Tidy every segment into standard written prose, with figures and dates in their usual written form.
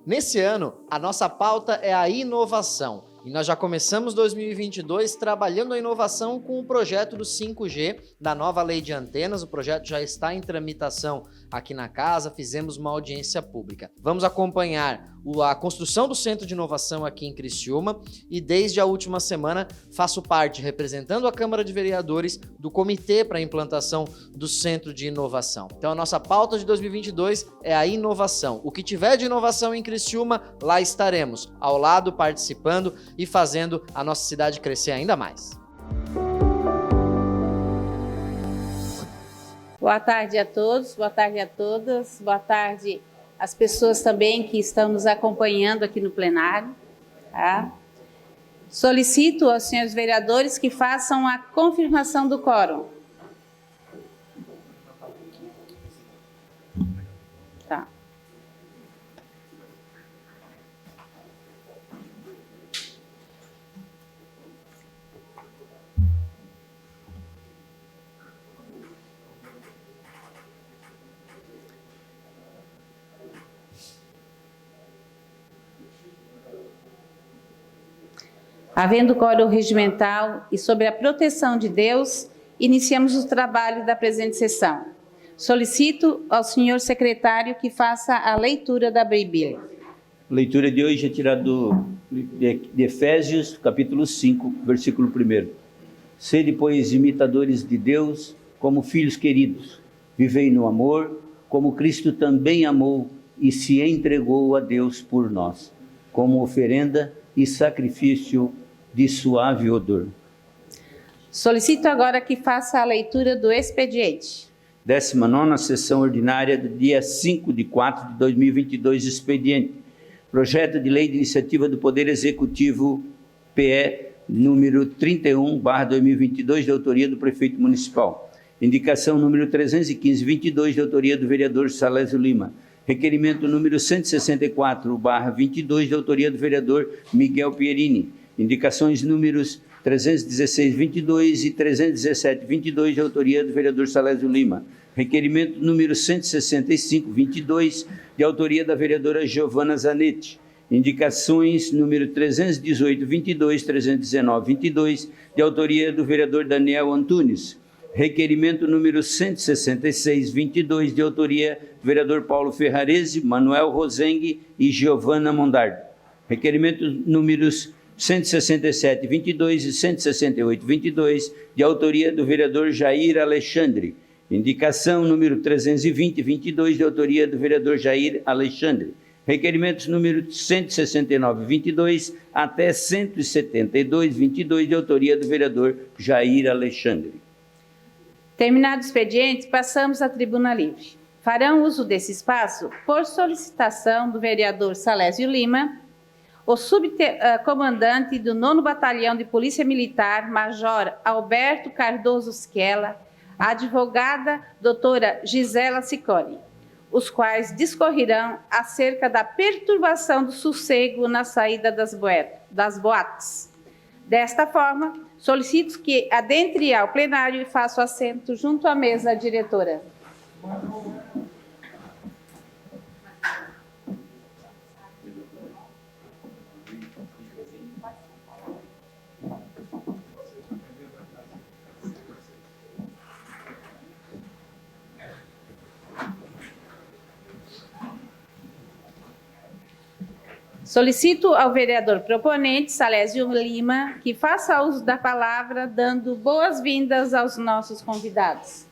Nesse ano, a nossa pauta é a inovação. E nós já começamos 2022 trabalhando a inovação com o projeto do 5G, da nova lei de antenas. O projeto já está em tramitação aqui na casa, fizemos uma audiência pública. Vamos acompanhar a construção do Centro de Inovação aqui em Criciúma e desde a última semana faço parte, representando a Câmara de Vereadores, do comitê para a implantação do Centro de Inovação. Então a nossa pauta de 2022 é a inovação. O que tiver de inovação em Criciúma, lá estaremos, ao lado, participando e fazendo a nossa cidade crescer ainda mais. Boa tarde a todos, boa tarde a todas, boa tarde às pessoas também que estão nos acompanhando aqui no plenário. Tá? Solicito aos senhores vereadores que façam a confirmação do quórum. Tá. Havendo quórum regimental e sob a proteção de Deus, iniciamos o trabalho da presente sessão. Solicito ao senhor secretário que faça a leitura da Bíblia. A leitura de hoje é tirada de Efésios, capítulo 5, versículo 1. Sede, pois, imitadores de Deus, como filhos queridos. Vivei no amor, como Cristo também amou e se entregou a Deus por nós, como oferenda e sacrifício de suave odor. Solicito agora que faça a leitura do expediente. 19ª sessão ordinária do dia 5/4 de 2022, expediente. Projeto de lei de iniciativa do Poder Executivo, PE, número 31/2022, de autoria do prefeito municipal. Indicação número 315/22, de autoria do vereador Salésio Lima. Requerimento número 164/22, de autoria do vereador Miguel Pierini. Indicações números 316/22 e 317/22, de autoria do vereador Salésio Lima. Requerimento número 165/22, de autoria da vereadora Giovana Zanetti. Indicações número 318/22, 319/22, de autoria do vereador Daniel Antunes. Requerimento número 166/22, de autoria do vereador Paulo Ferrarese, Manuel Rosengue e Giovana Mondardo. Requerimentos números 167/22 e 168/22, de autoria do vereador Jair Alexandre. Indicação número 320/22, de autoria do vereador Jair Alexandre. Requerimentos número 169/22 até 172/22, de autoria do vereador Jair Alexandre. Terminado o expediente, passamos à tribuna livre. Farão uso desse espaço, por solicitação do vereador Salésio Lima, o subcomandante do 9º Batalhão de Polícia Militar, Major Alberto Cardoso Schiella, a advogada doutora Gisela Ciccone, os quais discorrerão acerca da perturbação do sossego na saída das boates. Desta forma, solicito que adentre ao plenário e faça o assento junto à mesa diretora. Solicito ao vereador proponente, Salésio Lima, que faça uso da palavra, dando boas-vindas aos nossos convidados.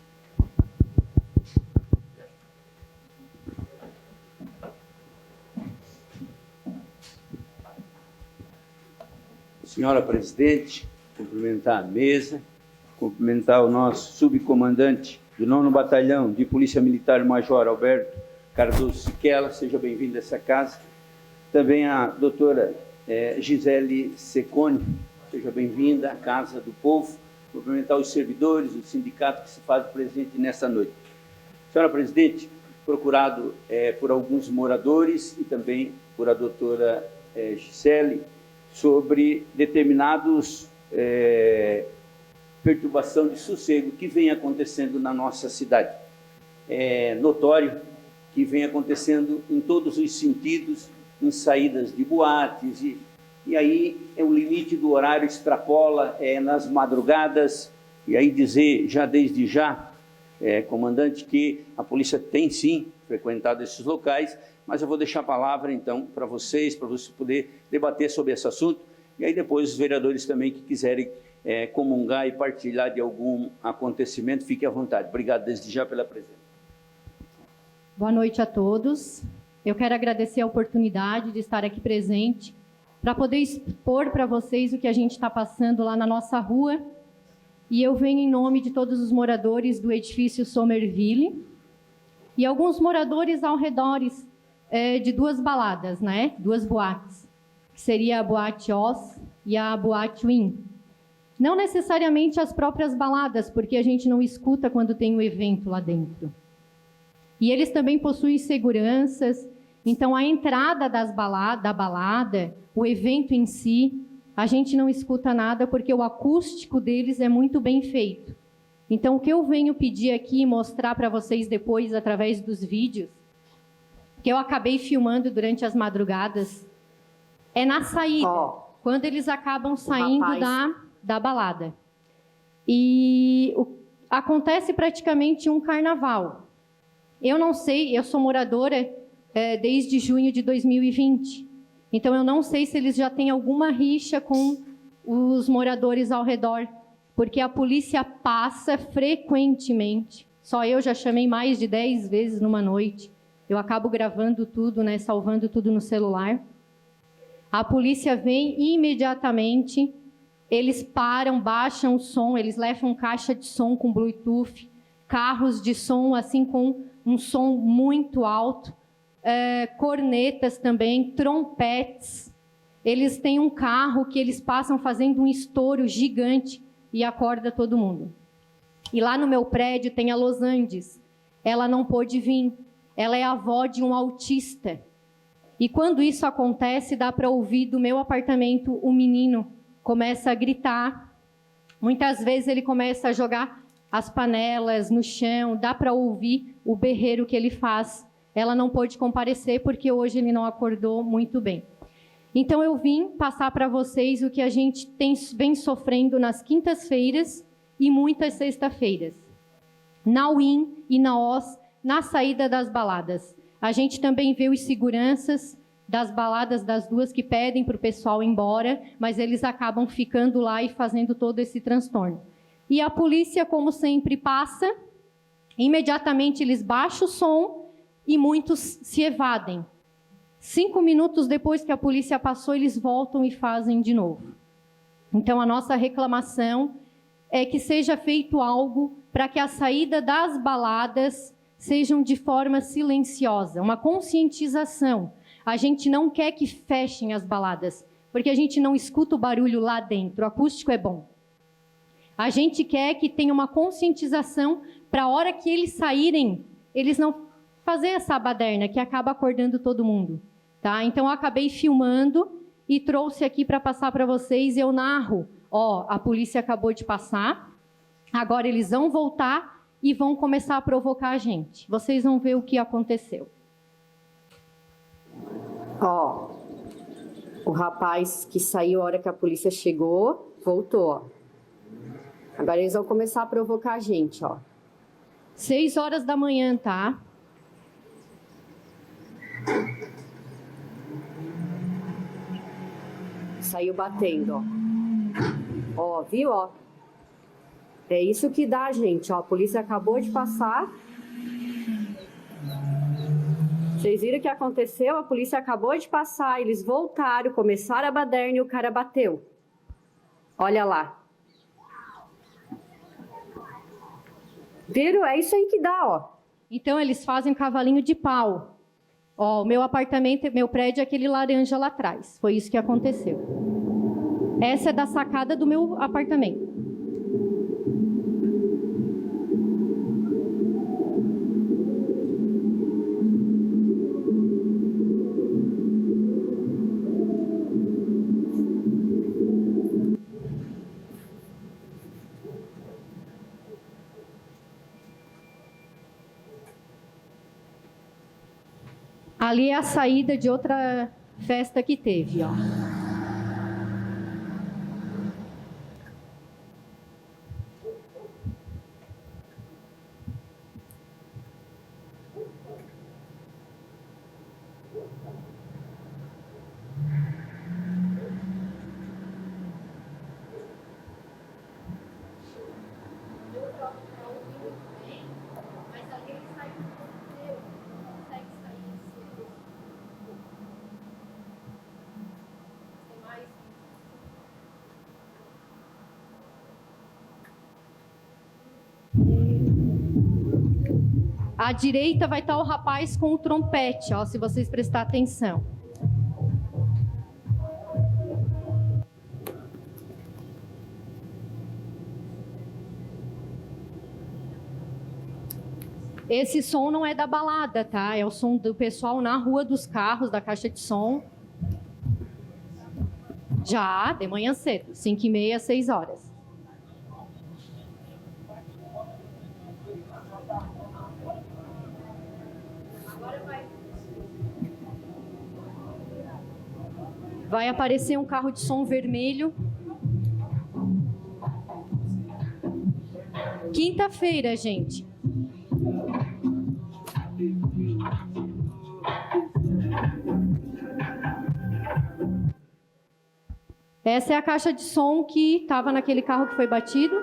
Senhora presidente, cumprimentar a mesa, cumprimentar o nosso subcomandante do 9º Batalhão de Polícia Militar, Major Alberto Cardoso Schiella, seja bem-vindo a essa casa. Também a doutora Gisele Ciccone, seja bem-vinda à Casa do Povo. Cumprimentar os servidores, o sindicato que se faz presente nessa noite. Senhora presidente, procurado por alguns moradores e também por a doutora Gisele, sobre determinados perturbação de sossego que vem acontecendo na nossa cidade. É notório que vem acontecendo em todos os sentidos em saídas de boates, e aí o limite do horário extrapola nas madrugadas, e aí dizer já desde já, comandante, que a polícia tem sim frequentado esses locais, mas eu vou deixar a palavra então para você poder debater sobre esse assunto, e aí depois os vereadores também que quiserem comungar e partilhar de algum acontecimento, fique à vontade. Obrigado desde já pela presença. Boa noite a todos. Eu quero agradecer a oportunidade de estar aqui presente para poder expor para vocês o que a gente está passando lá na nossa rua. E eu venho em nome de todos os moradores do edifício Somerville e alguns moradores ao redor de duas baladas, né? Duas boates, que seria a Boate Oz e a Boate Win. Não necessariamente as próprias baladas, porque a gente não escuta quando tem um evento lá dentro. E eles também possuem seguranças, então a entrada da balada, o evento em si, a gente não escuta nada porque o acústico deles é muito bem feito. Então o que eu venho pedir aqui e mostrar para vocês depois através dos vídeos, que eu acabei filmando durante as madrugadas, é na saída, quando eles acabam saindo da balada. E acontece praticamente um carnaval. Eu não sei, eu sou moradora desde junho de 2020. Então, eu não sei se eles já têm alguma rixa com os moradores ao redor, porque a polícia passa frequentemente. Só eu já chamei mais de 10 vezes numa noite. Eu acabo gravando tudo, né, salvando tudo no celular. A polícia vem imediatamente, eles param, baixam o som, eles levam caixa de som com Bluetooth, carros de som, assim, com um som muito alto, cornetas também, trompetes. Eles têm um carro que eles passam fazendo um estouro gigante e acorda todo mundo. E lá no meu prédio tem a Los Andes. Ela não pôde vir. Ela é avó de um autista. E quando isso acontece, dá para ouvir do meu apartamento, o menino começa a gritar. Muitas vezes ele começa a jogar as panelas no chão, dá para ouvir o berreiro que ele faz. Ela não pôde comparecer porque hoje ele não acordou muito bem. Então eu vim passar para vocês o que a gente vem sofrendo nas quintas-feiras e muitas sextas-feiras. Na Win e na Oz, na saída das baladas. A gente também vê os seguranças das baladas das duas que pedem para o pessoal ir embora, mas eles acabam ficando lá e fazendo todo esse transtorno. E a polícia, como sempre, passa, imediatamente eles baixam o som e muitos se evadem. 5 minutos depois que a polícia passou, eles voltam e fazem de novo. Então, a nossa reclamação é que seja feito algo para que a saída das baladas sejam de forma silenciosa, uma conscientização. A gente não quer que fechem as baladas, porque a gente não escuta o barulho lá dentro, o acústico é bom. A gente quer que tenha uma conscientização para a hora que eles saírem, eles não fazer essa baderna que acaba acordando todo mundo. Tá? Então, eu acabei filmando e trouxe aqui para passar para vocês. Eu narro, a polícia acabou de passar, agora eles vão voltar e vão começar a provocar a gente. Vocês vão ver o que aconteceu. O rapaz que saiu a hora que a polícia chegou, voltou. Agora eles vão começar a provocar a gente, 6 horas da manhã, tá? Saiu batendo, viu, É isso que dá, gente, a polícia acabou de passar. Vocês viram o que aconteceu? A polícia acabou de passar, eles voltaram, começaram a baderna e o cara bateu. Olha lá. Viram? É isso aí que dá, Então, eles fazem cavalinho de pau. O meu apartamento, meu prédio é aquele laranja lá atrás. Foi isso que aconteceu. Essa é da sacada do meu apartamento. Ali é a saída de outra festa que teve, ó. À direita vai estar o rapaz com o trompete, ó, se vocês prestarem atenção. Esse som não é da balada, tá? É o som do pessoal na rua dos carros, da caixa de som. Já, de manhã cedo, 5h30, 6 horas. Vai aparecer um carro de som vermelho. Quinta-feira, gente. Essa é a caixa de som que estava naquele carro que foi batido.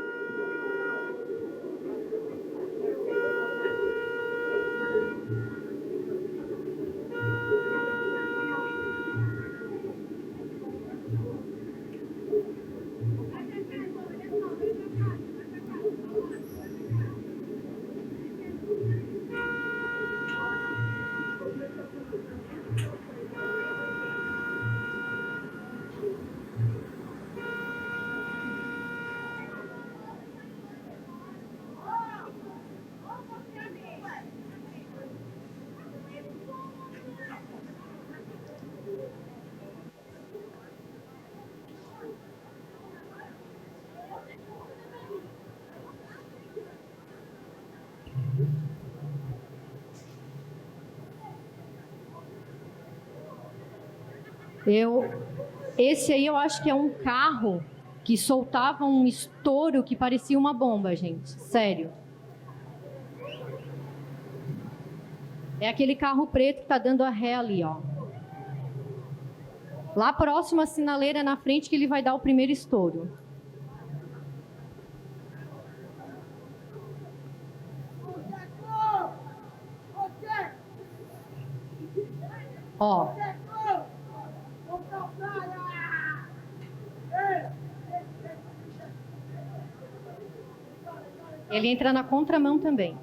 Esse aí eu acho que é um carro que soltava um estouro que parecia uma bomba, gente. Sério. É aquele carro preto que está dando a ré ali, ó. Lá próximo à sinaleira na frente que ele vai dar o primeiro estouro. Ó. Ele entra na contramão também.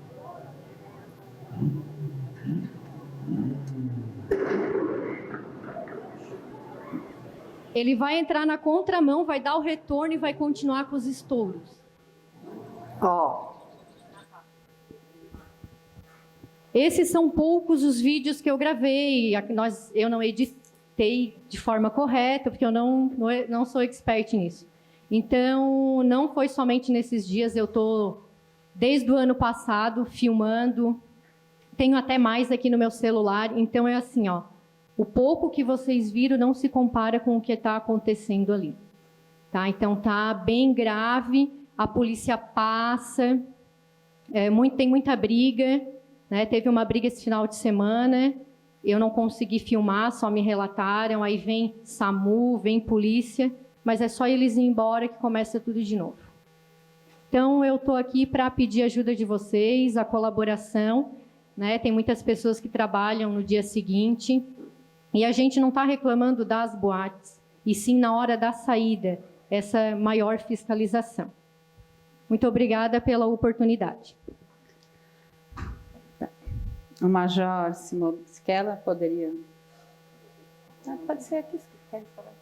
Ele vai entrar na contramão, vai dar o retorno e vai continuar com os estouros. Ó. Esses são poucos os vídeos que eu gravei. Eu não editei de forma correta, porque eu não sou expert nisso. Então, não foi somente nesses dias, eu estou, desde o ano passado, filmando. Tenho até mais aqui no meu celular. Então, é assim, ó. O pouco que vocês viram não se compara com o que está acontecendo ali. Tá? Então, tá bem grave. A polícia passa. Tem muita briga. Né? Teve uma briga esse final de semana. Eu não consegui filmar, só me relataram. Aí vem SAMU, vem polícia. Mas é só eles ir embora que começa tudo de novo. Então, eu estou aqui para pedir ajuda de vocês, a colaboração. Né? Tem muitas pessoas que trabalham no dia seguinte. E a gente não está reclamando das boates, e sim na hora da saída, essa maior fiscalização. Muito obrigada pela oportunidade. O Major Simone Schella poderia... pode ser aqui, se quer falar.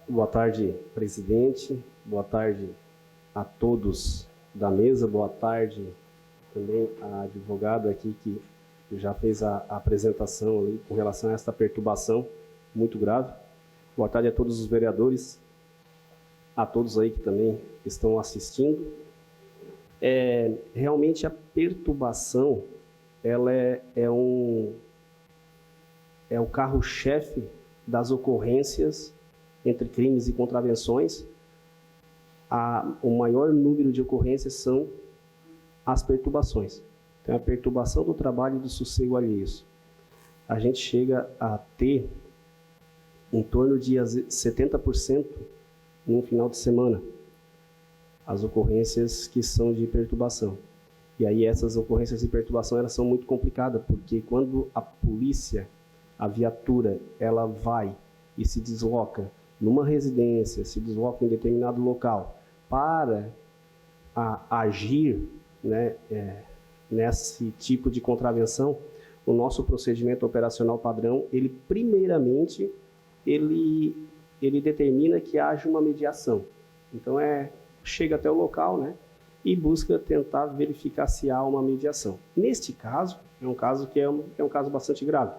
Boa tarde, presidente. Boa tarde a todos da mesa. Boa tarde também a advogada aqui que já fez a apresentação ali com relação a esta perturbação muito grave. Boa tarde a todos os vereadores, a todos aí que também estão assistindo. Realmente a perturbação ela é o carro-chefe das ocorrências entre crimes e contravenções. O maior número de ocorrências são as perturbações. Então, a perturbação do trabalho e do sossego alheios. A gente chega a ter em torno de 70% no final de semana as ocorrências que são de perturbação. E aí essas ocorrências de perturbação, elas são muito complicadas, porque quando a polícia, a viatura, ela vai e se desloca numa residência, se desloca em determinado local para agir, né, nesse tipo de contravenção, o nosso procedimento operacional padrão, ele primeiramente, ele determina que haja uma mediação. Então, chega até o local, né, e busca tentar verificar se há uma mediação. Neste caso, é um caso que é um caso bastante grave.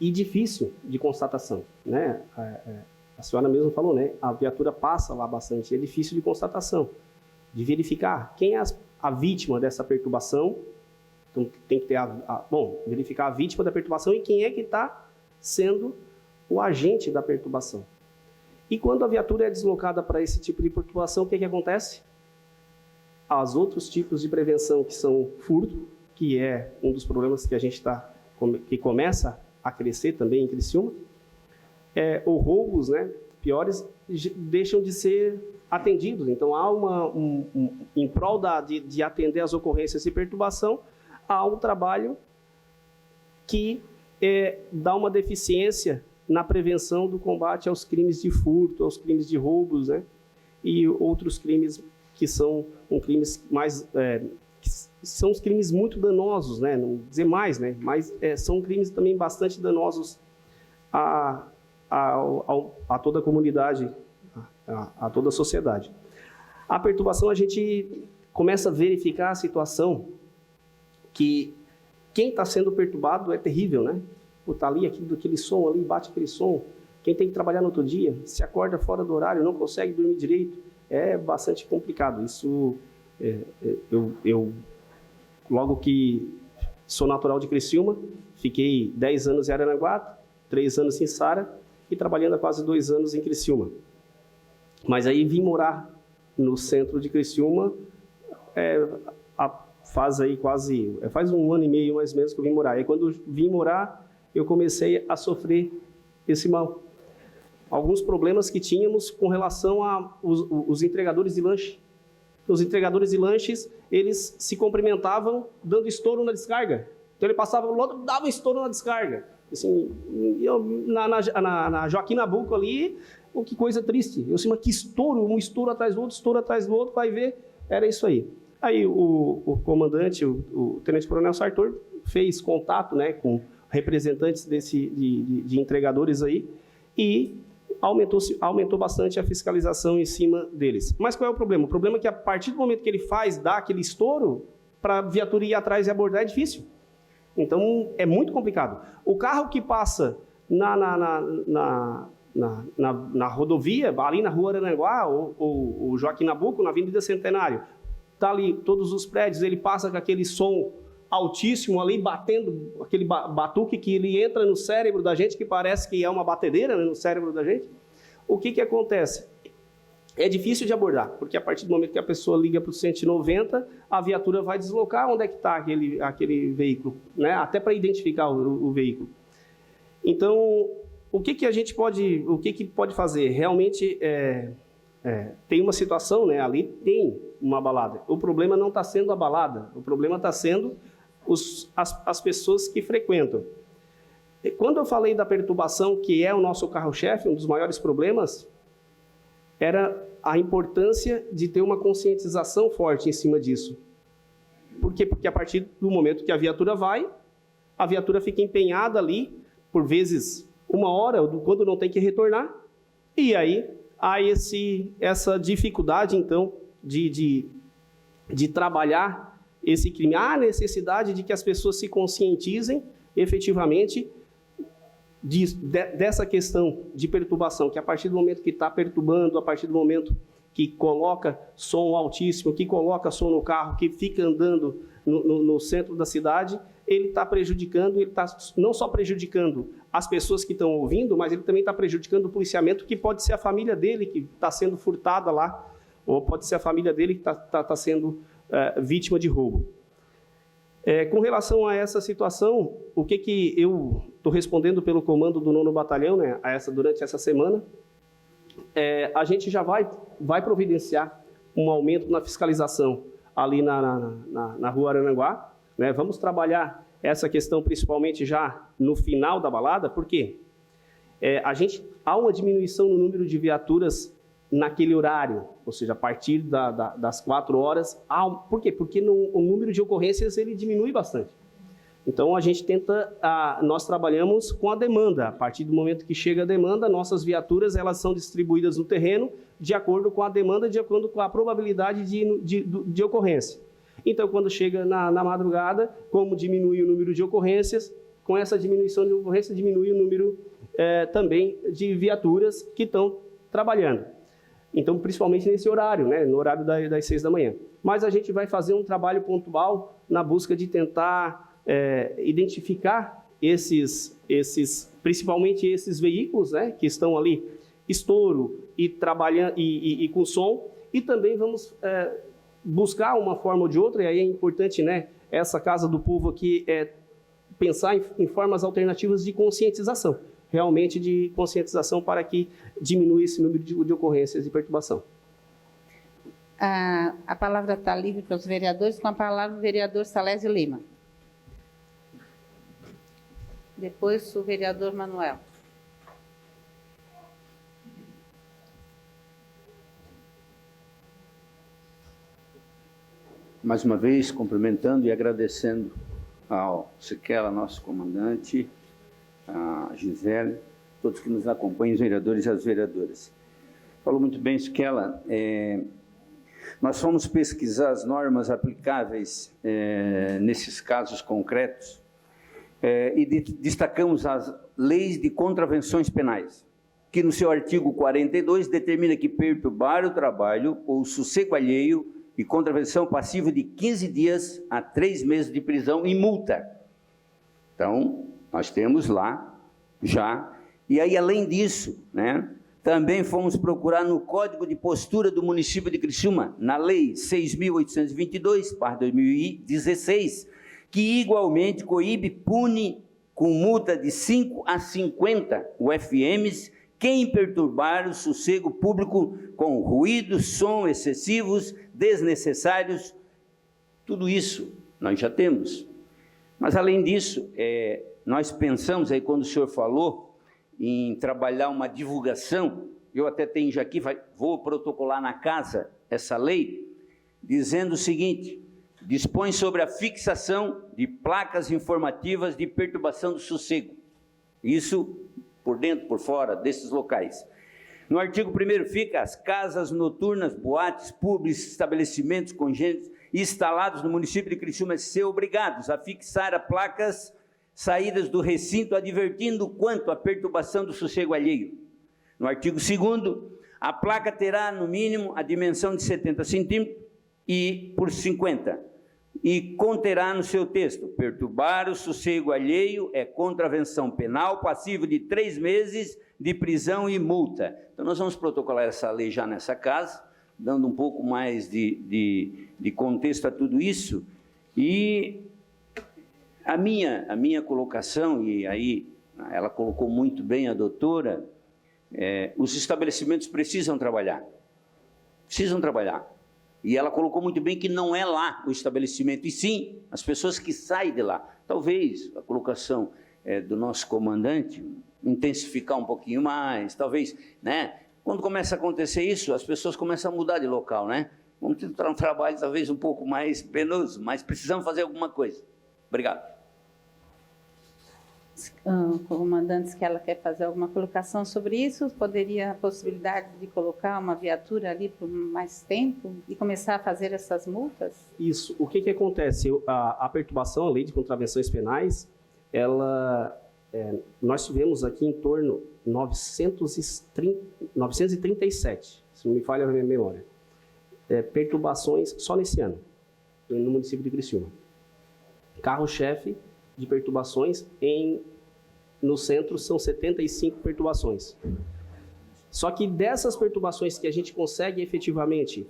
E difícil de constatação, né? A senhora mesmo falou, né? A viatura passa lá bastante, é difícil de constatação, de verificar quem é a vítima dessa perturbação. Então, tem que ter verificar a vítima da perturbação e quem é que está sendo o agente da perturbação. E quando a viatura é deslocada para esse tipo de perturbação, o que acontece? Os outros tipos de prevenção, que são furto, que é um dos problemas que a gente que começa a crescer também em Criciúma, ou roubos, né, piores, deixam de ser atendidos. Então, há em prol de atender as ocorrências de perturbação, há um trabalho que dá uma deficiência na prevenção do combate aos crimes de furto, aos crimes de roubos, né, e outros crimes que são crimes mais... são os crimes muito danosos, né, não dizer mais, né, mas são crimes também bastante danosos a toda a comunidade, a toda a sociedade. A perturbação, a gente começa a verificar a situação que quem está sendo perturbado é terrível, né? Está ali, aquele som ali, bate aquele som. Quem tem que trabalhar no outro dia, se acorda fora do horário, não consegue dormir direito, é bastante complicado. Isso, eu logo que sou natural de Criciúma, fiquei 10 anos em Araranguá, 3 anos em Sara e trabalhando há quase 2 anos em Criciúma. Mas aí vim morar no centro de Criciúma, faz 1 ano e meio mais ou menos que eu vim morar. E quando vim morar, eu comecei a sofrer esse mal. Alguns problemas que tínhamos com relação aos entregadores de lanche. Os entregadores de lanches, eles se cumprimentavam dando estouro na descarga. Então ele passava do lado, dava estouro na descarga. Assim, na Joaquim Nabuco ali, que coisa triste. Eu sei, mas que estouro, um estouro atrás do outro, vai ver, era isso aí. Aí o comandante, o tenente-coronel Sartor, fez contato, né, com representantes de entregadores aí e aumentou bastante a fiscalização em cima deles. Mas qual é o problema? O problema é que a partir do momento que ele dá aquele estouro, para a viatura ir atrás e abordar é difícil. Então, é muito complicado. O carro que passa na rodovia, ali na Rua Araranguá, ou Joaquim Nabuco, na Avenida Centenário, está ali todos os prédios, ele passa com aquele som altíssimo ali, batendo, aquele batuque que ele entra no cérebro da gente, que parece que é uma batedeira, né, no cérebro da gente. O que acontece? É difícil de abordar, porque a partir do momento que a pessoa liga para o 190, a viatura vai deslocar onde é que está aquele veículo, né? Até para identificar o veículo. Então, o que pode fazer? Realmente, tem uma situação, né? Ali tem uma balada. O problema não está sendo a balada, o problema está sendo as pessoas que frequentam. Quando eu falei da perturbação, que é o nosso carro-chefe, um dos maiores problemas, era a importância de ter uma conscientização forte em cima disso. Por quê? Porque a partir do momento que a viatura fica empenhada ali, por vezes 1 hora, quando não tem que retornar, e aí há essa dificuldade, então, de trabalhar esse crime. Há necessidade de que as pessoas se conscientizem, efetivamente, dessa questão de perturbação, que a partir do momento que está perturbando, a partir do momento que coloca som altíssimo, que coloca som no carro, que fica andando no centro da cidade, ele está prejudicando, ele está não só prejudicando as pessoas que estão ouvindo, mas ele também está prejudicando o policiamento, que pode ser a família dele que está sendo furtada lá, ou pode ser a família dele que está sendo vítima de roubo. Com relação a essa situação, o que eu estou respondendo pelo comando do 9º Batalhão, né, durante essa semana, a gente já vai providenciar um aumento na fiscalização ali na Rua Arananguá, né? Vamos trabalhar essa questão principalmente já no final da balada, porque há uma diminuição no número de viaturas naquele horário, ou seja, a partir das 4 horas. Por quê? Porque o número de ocorrências ele diminui bastante. Então, a gente nós trabalhamos com a demanda. A partir do momento que chega a demanda, nossas viaturas elas são distribuídas no terreno de acordo com a demanda, de acordo com a probabilidade de ocorrência. Então, quando chega na madrugada, como diminui o número de ocorrências, com essa diminuição de ocorrência, diminui o número também de viaturas que estão trabalhando. Então, principalmente nesse horário, né, no horário das 6 da manhã. Mas a gente vai fazer um trabalho pontual na busca de tentar identificar principalmente esses veículos, né, que estão ali, estouro e trabalhando e com som, e também vamos buscar uma forma ou de outra, e aí é importante, né, essa Casa do Povo aqui pensar em formas alternativas de conscientização, realmente de conscientização para que diminua esse número de ocorrências de perturbação. A palavra está livre para os vereadores, com a palavra o vereador Salésio Lima. Depois o vereador Manuel. Mais uma vez, cumprimentando e agradecendo ao Siquela, nosso comandante, a Gisele, todos que nos acompanham, os vereadores e as vereadoras. Falou muito bem, Siquela. Nós fomos pesquisar as normas aplicáveis nesses casos concretos e destacamos as leis de contravenções penais, que no seu artigo 42 determina que perturbar o trabalho ou sossego alheio e contravenção passiva de 15 dias a 3 meses de prisão e multa. Então, nós temos lá já. E aí, além disso, né, também fomos procurar no Código de Postura do município de Criciúma, na Lei 6.822/2016, que igualmente coíbe, pune com multa de 5 a 50 UFMs quem perturbar o sossego público com ruídos, som excessivos, desnecessários. Tudo isso nós já temos. Mas, além disso, nós pensamos, aí quando o senhor falou em trabalhar uma divulgação, eu até tenho já aqui, vou protocolar na casa essa lei, dizendo o seguinte: dispõe sobre a fixação de placas informativas de perturbação do sossego. Isso por dentro, por fora desses locais. No artigo 1º fica: as casas noturnas, boates, pubs, estabelecimentos congêneres instalados no município de Criciúma ser obrigados a fixar placas saídas do recinto, advertindo quanto à perturbação do sossego alheio. No artigo 2º, a placa terá, no mínimo, a dimensão de 70 centímetros e por 50, e conterá no seu texto: perturbar o sossego alheio é contravenção penal passiva de 3 meses de prisão e multa. Então, nós vamos protocolar essa lei já nessa casa, dando um pouco mais de contexto a tudo isso. E a minha colocação, e aí ela colocou muito bem a doutora, os estabelecimentos precisam trabalhar. E ela colocou muito bem que não é lá o estabelecimento, e sim as pessoas que saem de lá. Talvez a colocação do nosso comandante intensificar um pouquinho mais, talvez, né? Quando começa a acontecer isso, as pessoas começam a mudar de local, né? Vamos ter um trabalho talvez um pouco mais penoso, mas precisamos fazer alguma coisa. Obrigado. Comandante, que ela quer fazer alguma colocação sobre isso, poderia a possibilidade de colocar uma viatura ali por mais tempo e começar a fazer essas multas? Isso. O que acontece? A perturbação, a lei de contravenções penais, nós tivemos aqui em torno de 937, se não me falha a minha memória. Perturbações só nesse ano, no município de Criciúma. Carro-chefe de perturbações no centro são 75 perturbações. Só que dessas perturbações que a gente consegue efetivamente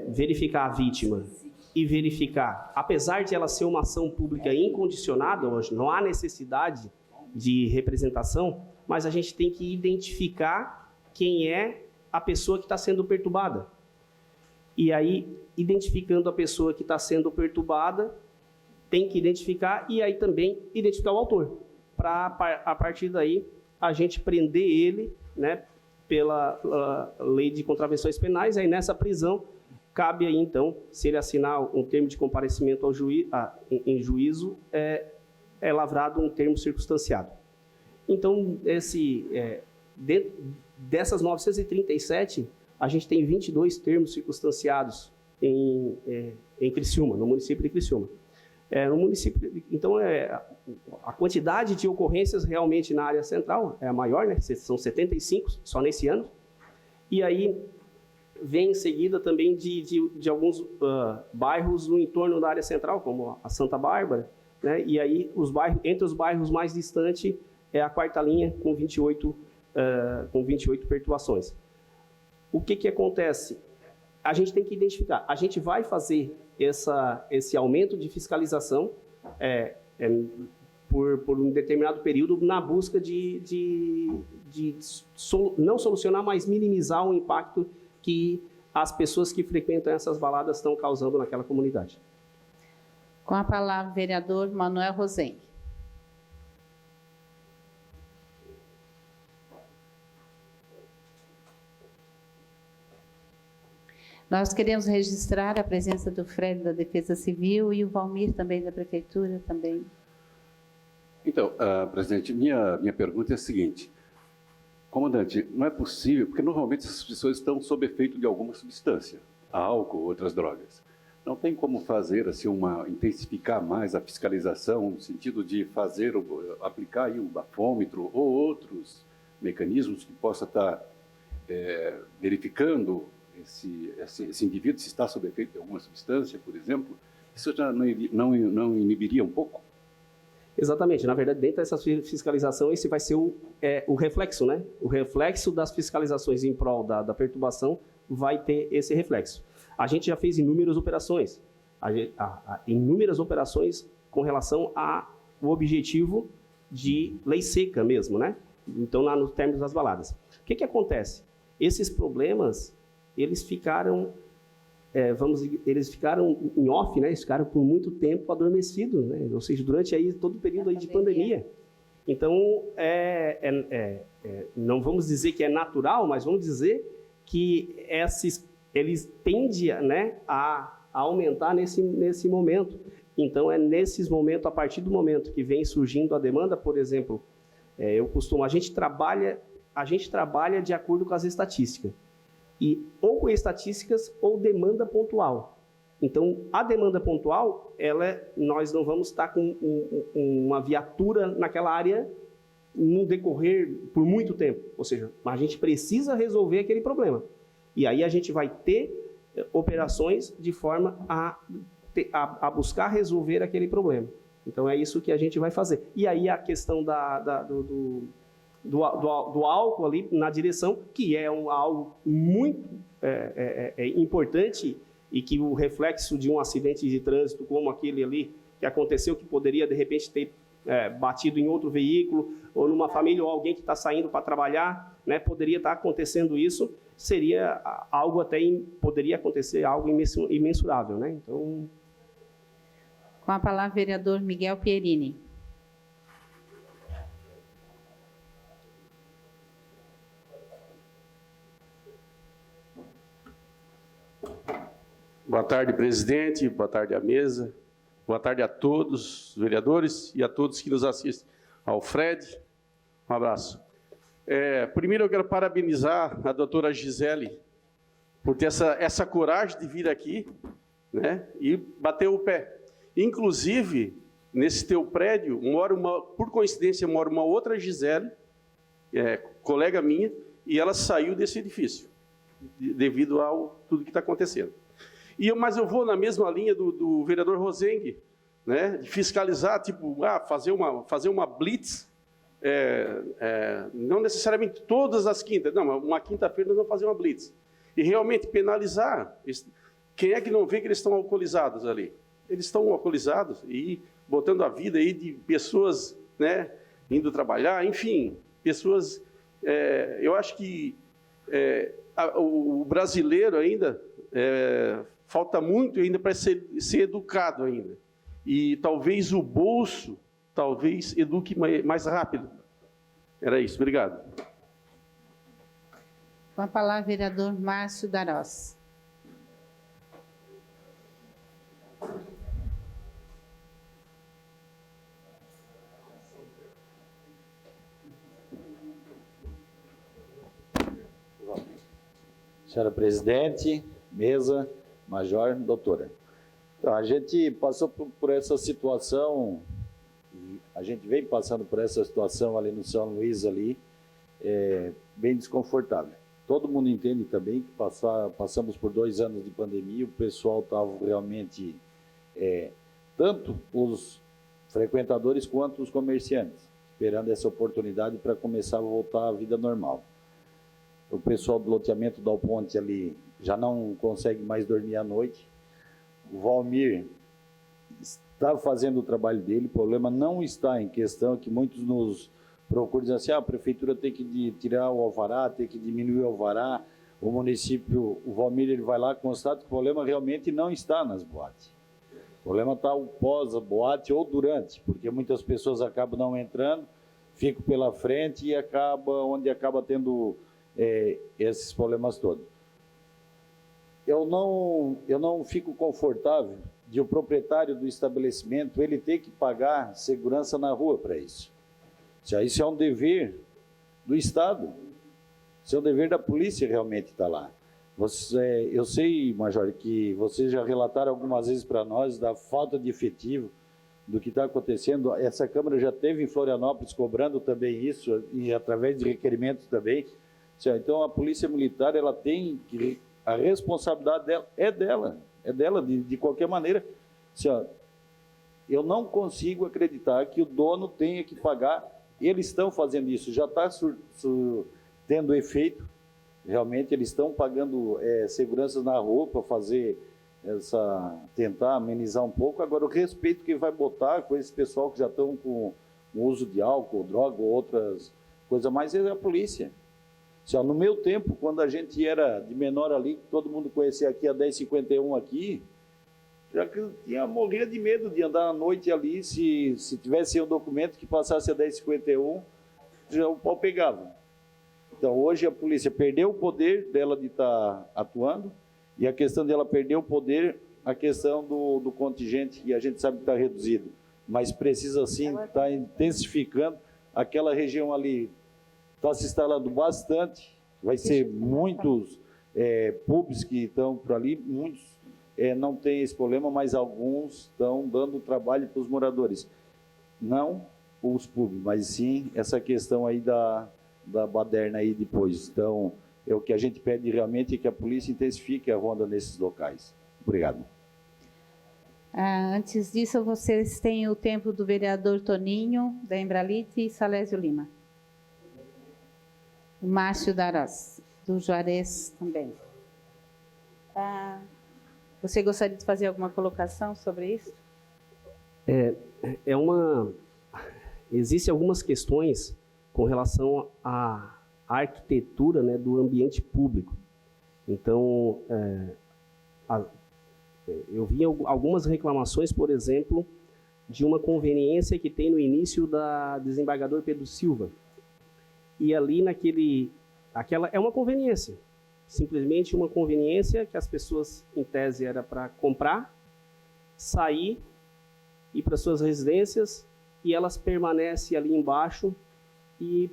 verificar a vítima e verificar, apesar de ela ser uma ação pública incondicionada hoje, não há necessidade de representação, mas a gente tem que identificar quem é a pessoa que está sendo perturbada. E aí, identificando a pessoa que está sendo perturbada, tem que identificar e aí também identificar o autor, para a partir daí a gente prender ele, né, pela lei de contravenções penais. Aí nessa prisão cabe aí então, se ele assinar um termo de comparecimento ao em juízo, é lavrado um termo circunstanciado. Então dessas 937, a gente tem 22 termos circunstanciados em Criciúma, no município de Criciúma. No município, então, a quantidade de ocorrências realmente na área central é a maior, né? São 75 só nesse ano. E aí vem em seguida também de alguns bairros no entorno da área central, como a Santa Bárbara, né? E aí entre os bairros mais distantes é a quarta linha com 28 perturbações. O que acontece? A gente tem que identificar. A gente vai fazer esse aumento de fiscalização por um determinado período na busca de não solucionar, mas minimizar o impacto que as pessoas que frequentam essas baladas estão causando naquela comunidade. Com a palavra, o vereador Manuel Rosenque. Nós queremos registrar a presença do Fred da Defesa Civil e o Valmir também da Prefeitura também. Então, presidente, minha pergunta é a seguinte. Comandante, não é possível, porque normalmente essas pessoas estão sob efeito de alguma substância, álcool, outras drogas. Não tem como fazer assim intensificar mais a fiscalização no sentido de aplicar aí o bafômetro ou outros mecanismos que possa estar verificando esse indivíduo se está sob efeito de alguma substância, por exemplo? Isso já não inibiria um pouco? Exatamente. Na verdade, dentro dessa fiscalização, esse vai ser o reflexo, né? O reflexo das fiscalizações em prol da perturbação vai ter esse reflexo. A gente já fez inúmeras operações, com relação ao objetivo de lei seca mesmo, né? Então, lá nos términos das baladas. O que acontece? Esses problemas, eles ficaram em off, né? Eles ficaram por muito tempo adormecidos, né? Ou seja, durante aí todo o período aí de pandemia. Então, não vamos dizer que é natural, mas vamos dizer que eles tendem, né, a aumentar nesse momento. Então, nesses momentos, a partir do momento que vem surgindo a demanda, por exemplo, a gente trabalha de acordo com as estatísticas. Ou com estatísticas ou demanda pontual. Então, a demanda pontual, nós não vamos estar com uma viatura naquela área no decorrer por muito tempo. Ou seja, a gente precisa resolver aquele problema. E aí a gente vai ter operações de forma a buscar resolver aquele problema. Então, é isso que a gente vai fazer. E aí a questão do álcool ali na direção, que é algo muito importante e que o reflexo de um acidente de trânsito como aquele ali que aconteceu, que poderia de repente ter batido em outro veículo ou numa família ou alguém que está saindo para trabalhar, né, poderia estar acontecendo isso, seria algo poderia acontecer algo imensurável, né? Então, com a palavra, o vereador Miguel Pierini. Boa tarde, presidente. Boa tarde à mesa. Boa tarde a todos os vereadores e a todos que nos assistem. Ao Fred, um abraço. Primeiro, eu quero parabenizar a doutora Gisele por ter essa coragem de vir aqui, né, e bater o pé. Inclusive, nesse teu prédio, por coincidência, mora uma outra Gisele, colega minha, e ela saiu desse edifício. devido ao tudo que está acontecendo. Mas eu vou na mesma linha do vereador Rosengue, né, de fiscalizar, tipo, fazer uma blitz, não necessariamente todas as quintas, não, uma quinta-feira nós vamos fazer uma blitz. E realmente penalizar. Quem é que não vê que eles estão alcoolizados ali? Eles estão alcoolizados e botando a vida aí de pessoas, né, indo trabalhar, enfim, pessoas... eu acho que o brasileiro ainda falta muito ainda para ser educado ainda. E talvez o bolso, eduque mais rápido. Era isso, obrigado. Com a palavra, vereador Márcio Darós. Senhora presidente, mesa, major, doutora. Então, a gente passou por essa situação, a gente vem passando por essa situação ali no São Luís, ali, bem desconfortável. Todo mundo entende também que passamos por 2 anos de pandemia, o pessoal estava realmente, tanto os frequentadores quanto os comerciantes, esperando essa oportunidade para começar a voltar à vida normal. O pessoal do loteamento Dal Ponte ali já não consegue mais dormir à noite. O Valmir está fazendo o trabalho dele, o problema não está em questão que muitos nos procuram dizer assim, a prefeitura tem que tirar o alvará, tem que diminuir o alvará, o município, o Valmir, ele vai lá, constata que o problema realmente não está nas boates. O problema está o pós-boate ou durante, porque muitas pessoas acabam não entrando, ficam pela frente e onde acaba tendo esses problemas todos. Eu não fico confortável de o proprietário do estabelecimento ele ter que pagar segurança na rua para isso. Isso é um dever do Estado. Isso é um dever da polícia realmente estar lá. Eu sei, Major, que vocês já relataram algumas vezes para nós da falta de efetivo, do que está acontecendo. Essa Câmara já teve em Florianópolis cobrando também isso, e através de requerimentos também. Então, a Polícia Militar, ela tem que... A responsabilidade dela, de qualquer maneira. Eu não consigo acreditar que o dono tenha que pagar. Eles estão fazendo isso, já está tendo efeito. Realmente, eles estão pagando seguranças na rua para fazer tentar amenizar um pouco. Agora, o respeito que vai botar com esse pessoal que já estão com o uso de álcool, droga ou outras coisas mais, é a polícia. No meu tempo, quando a gente era de menor ali, todo mundo conhecia aqui a 1051 aqui, já que morria de medo de andar à noite ali, se tivesse um documento que passasse a 1051, já o pau pegava. Então, hoje a polícia perdeu o poder dela de estar atuando, e a questão dela perder o poder, a questão do contingente, que a gente sabe que está reduzido, mas precisa sim estar intensificando. Aquela região ali está se instalando bastante, vai ser muitos pubs que estão por ali, muitos não têm esse problema, mas alguns estão dando trabalho para os moradores. Não os pubs, mas sim essa questão aí da baderna aí depois. Então, o que a gente pede realmente é que a polícia intensifique a ronda nesses locais. Obrigado. Antes disso, vocês têm o tempo do vereador Toninho, da Embralite e Salésio Lima. O Márcio Darós, do Juarez também. Você gostaria de fazer alguma colocação sobre isso? Existem algumas questões com relação à arquitetura, né, do ambiente público. Então, eu vi algumas reclamações, por exemplo, de uma conveniência que tem no início da Desembargador Pedro Silva. E ali aquela é uma conveniência, simplesmente uma conveniência que as pessoas, em tese, era para comprar, sair, ir para suas residências, e elas permanecem ali embaixo, e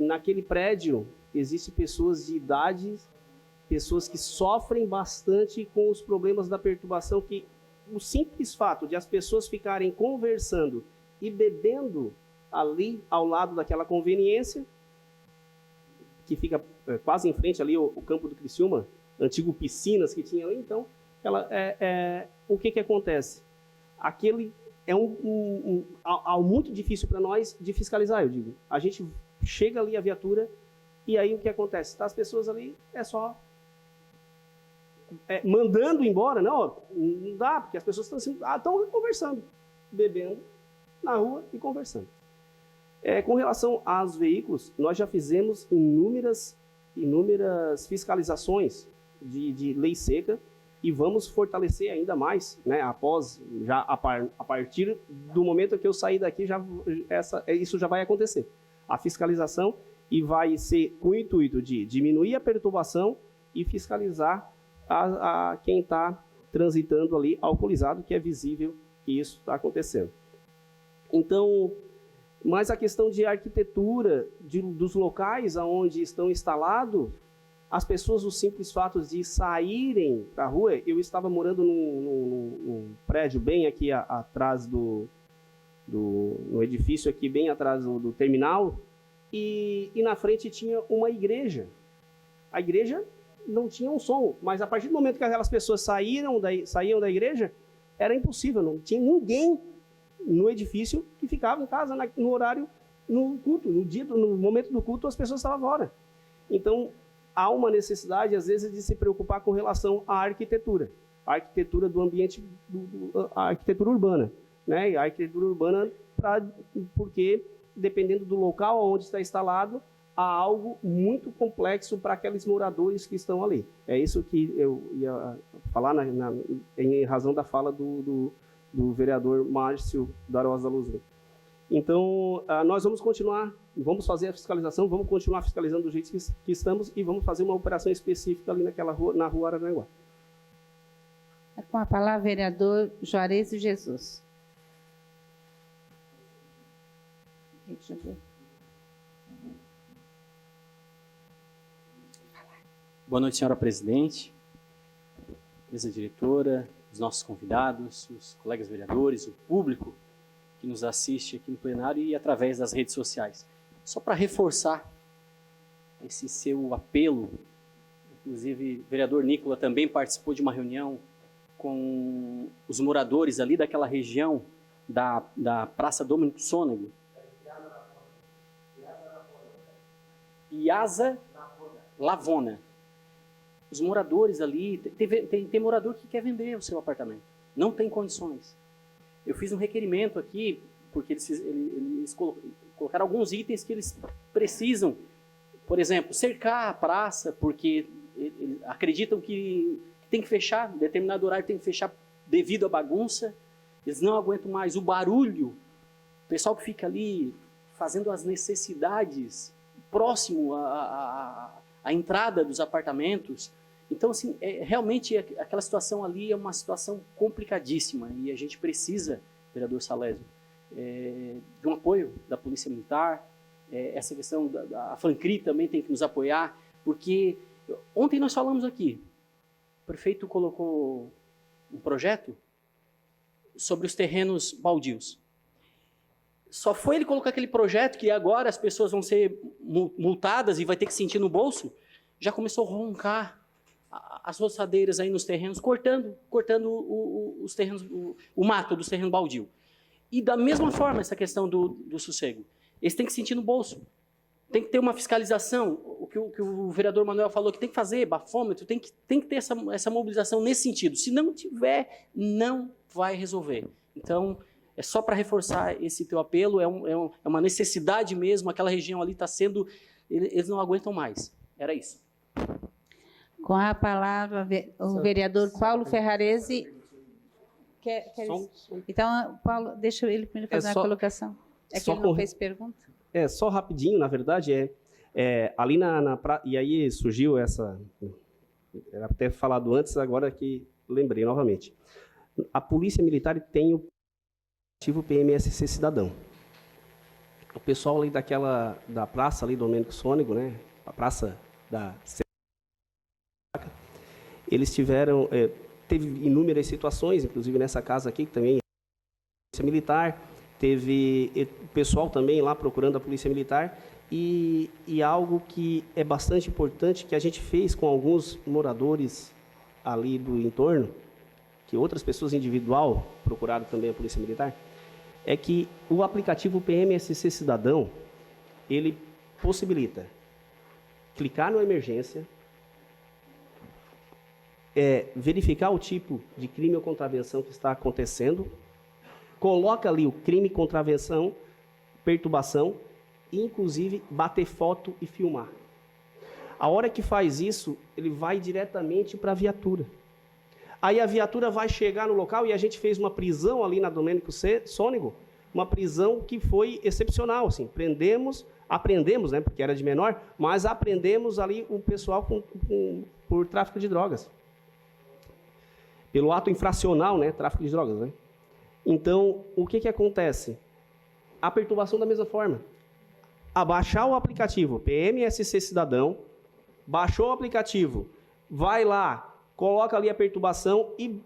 naquele prédio existem pessoas de idade, pessoas que sofrem bastante com os problemas da perturbação, que o simples fato de as pessoas ficarem conversando e bebendo ali ao lado daquela conveniência, que fica quase em frente ali o campo do Criciúma, antigo piscinas que tinha ali. Então, o que acontece? Aquele é algo muito difícil para nós de fiscalizar, eu digo. A gente chega ali a viatura e aí o que acontece? Tá, as pessoas ali é só mandando embora, não dá, porque as pessoas estão conversando, bebendo na rua e conversando. Com relação aos veículos, nós já fizemos inúmeras fiscalizações de lei seca e vamos fortalecer ainda mais, né, a partir do momento que eu sair daqui, isso já vai acontecer. A fiscalização e vai ser com o intuito de diminuir a perturbação e fiscalizar a quem está transitando ali alcoolizado, que é visível que isso está acontecendo. Então, mas a questão de arquitetura dos locais onde estão instalados, as pessoas, o simples fato de saírem da rua, eu estava morando num prédio bem aqui atrás no edifício aqui bem atrás do terminal, e na frente tinha uma igreja. A igreja não tinha um som, mas a partir do momento que aquelas pessoas saíam da igreja, era impossível, não tinha ninguém no edifício que ficava em casa no horário, no culto, no momento do culto, as pessoas estavam fora. Então, há uma necessidade, às vezes, de se preocupar com relação à arquitetura. A arquitetura do ambiente, a arquitetura urbana. Né? A arquitetura urbana, porque, dependendo do local onde está instalado, há algo muito complexo para aqueles moradores que estão ali. É isso que eu ia falar em razão da fala do vereador Márcio da Rosa Luzia. Então, nós vamos fazer a fiscalização, vamos continuar fiscalizando do jeito que estamos e vamos fazer uma operação específica ali na rua Araranguá. Com a palavra, vereador Juarez de Jesus. Boa noite, senhora presidente, mesa diretora, os nossos convidados, os colegas vereadores, o público que nos assiste aqui no plenário e através das redes sociais. Só para reforçar esse seu apelo, inclusive o vereador Nicola também participou de uma reunião com os moradores ali daquela região da Praça Domingos Sônego. Iasa Lavona. Os moradores ali, tem morador que quer vender o seu apartamento, não tem condições. Eu fiz um requerimento aqui, porque eles colocaram alguns itens que eles precisam, por exemplo, cercar a praça, porque eles acreditam que tem que fechar, em determinado horário tem que fechar devido à bagunça, eles não aguentam mais o barulho, o pessoal que fica ali fazendo as necessidades próximo à entrada dos apartamentos. Então, assim, realmente aquela situação ali é uma situação complicadíssima e a gente precisa, vereador Salésio, de um apoio da Polícia Militar, essa questão a FANCRI também tem que nos apoiar, porque ontem nós falamos aqui, o prefeito colocou um projeto sobre os terrenos baldios. Só foi ele colocar aquele projeto que agora as pessoas vão ser multadas e vai ter que sentir no bolso, já começou a roncar as roçadeiras aí nos terrenos, cortando os terrenos, o mato dos terrenos baldio. E da mesma forma essa questão do sossego. Eles têm que sentir no bolso. Tem que ter uma fiscalização, o que o vereador Manuel falou, que tem que fazer, bafômetro, tem que ter essa mobilização nesse sentido. Se não tiver, não vai resolver. Então, é só para reforçar esse teu apelo, é uma necessidade mesmo, aquela região ali está sendo, eles não aguentam mais. Era isso. Com a palavra, o vereador Paulo Ferrarese. Então, Paulo, deixa ele primeiro fazer uma colocação. É que ele não fez pergunta? Só rapidinho, na verdade, ali e aí surgiu essa, era até falado antes, agora que lembrei novamente. A Polícia Militar tem o ativo PMSC Cidadão. O pessoal ali da praça ali do Domênico Sônego, né, a praça da eles teve inúmeras situações, inclusive nessa casa aqui, que também a Polícia Militar, teve o pessoal também lá procurando a Polícia Militar, e algo que é bastante importante, que a gente fez com alguns moradores ali do entorno, que outras pessoas individual procuraram também a Polícia Militar, é que o aplicativo PMSC Cidadão, ele possibilita clicar na emergência, verificar o tipo de crime ou contravenção que está acontecendo, coloca ali o crime, contravenção, perturbação, e inclusive bater foto e filmar. A hora que faz isso, ele vai diretamente para a viatura. Aí a viatura vai chegar no local e a gente fez uma prisão ali na Domênico Sônego, uma prisão que foi excepcional, assim, aprendemos, né, porque era de menor, mas aprendemos ali o pessoal por tráfico de drogas. Pelo ato infracional, né, tráfico de drogas, né? Então, o que acontece? A perturbação da mesma forma. Abaixar o aplicativo PMSC Cidadão, baixou o aplicativo, vai lá, coloca ali a perturbação e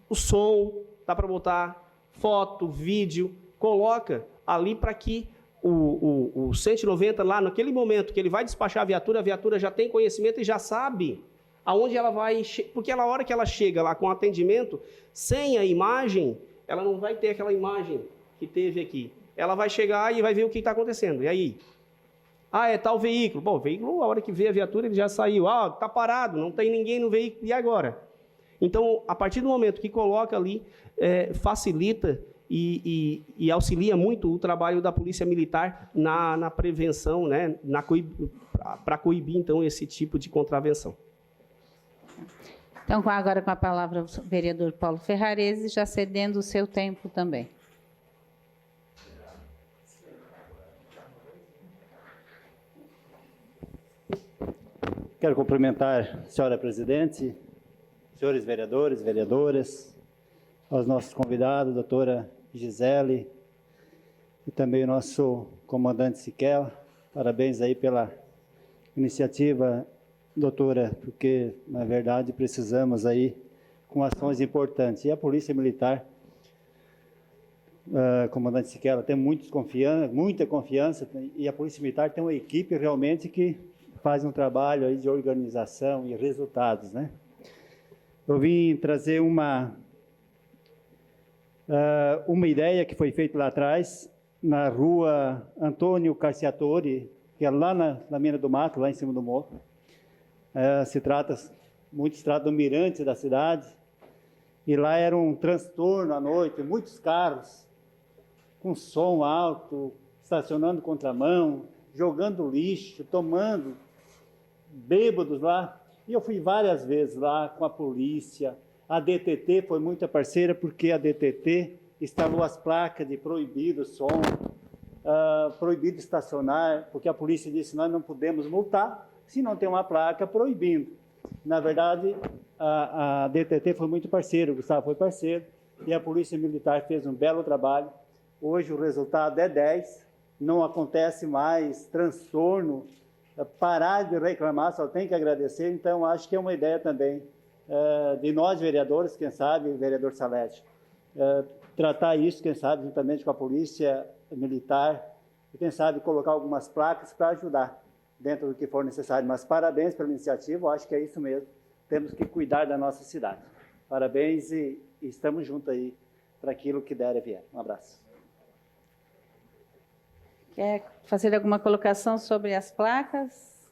o som, dá para botar foto, vídeo, coloca ali para que o 190 lá, naquele momento que ele vai despachar a viatura já tem conhecimento e já sabe aonde ela vai, porque a hora que ela chega lá com atendimento, sem a imagem, ela não vai ter aquela imagem que teve aqui. Ela vai chegar e vai ver o que está acontecendo. E aí? É tal veículo. Bom, o veículo, a hora que vê a viatura, ele já saiu. Está parado, não tem ninguém no veículo. E agora? Então, a partir do momento que coloca ali, facilita e auxilia muito o trabalho da Polícia Militar na prevenção, né, para coibir, então, esse tipo de contravenção. Então, agora com a palavra o vereador Paulo Ferrarese, já cedendo o seu tempo também. Quero cumprimentar a senhora presidente, senhores vereadores, vereadoras, aos nossos convidados, doutora Gisele, e também o nosso comandante Siquel. Parabéns aí pela iniciativa, doutora, porque, na verdade, precisamos aí com ações importantes. E a Polícia Militar, comandante Siquela, tem muita confiança, e a Polícia Militar tem uma equipe realmente que faz um trabalho aí de organização e resultados, né? Eu vim trazer uma ideia que foi feita lá atrás, na rua Antônio Carciatori, que é lá na Mina do Mato, lá em cima do morro. Muitos tratam do mirante da cidade, e lá era um transtorno à noite, muitos carros com som alto, estacionando contramão, jogando lixo, tomando, bêbados lá. E eu fui várias vezes lá com a polícia. A DTT foi muito parceira, porque a DTT instalou as placas de proibido som, proibido estacionar, porque a polícia disse: nós não podemos multar se não tem uma placa proibindo. Na verdade, a DTT foi muito parceira, o Gustavo foi parceiro, e a Polícia Militar fez um belo trabalho. Hoje o resultado é 10, não acontece mais transtorno, parar de reclamar, só tem que agradecer. Então, acho que é uma ideia também de nós, vereadores, quem sabe, vereador Salete, tratar isso, quem sabe, juntamente com a Polícia Militar, e quem sabe colocar algumas placas para ajudar dentro do que for necessário. Mas parabéns pela iniciativa, eu acho que é isso mesmo, temos que cuidar da nossa cidade. Parabéns e estamos juntos aí para aquilo que der e vier. Um abraço. Quer fazer alguma colocação sobre as placas?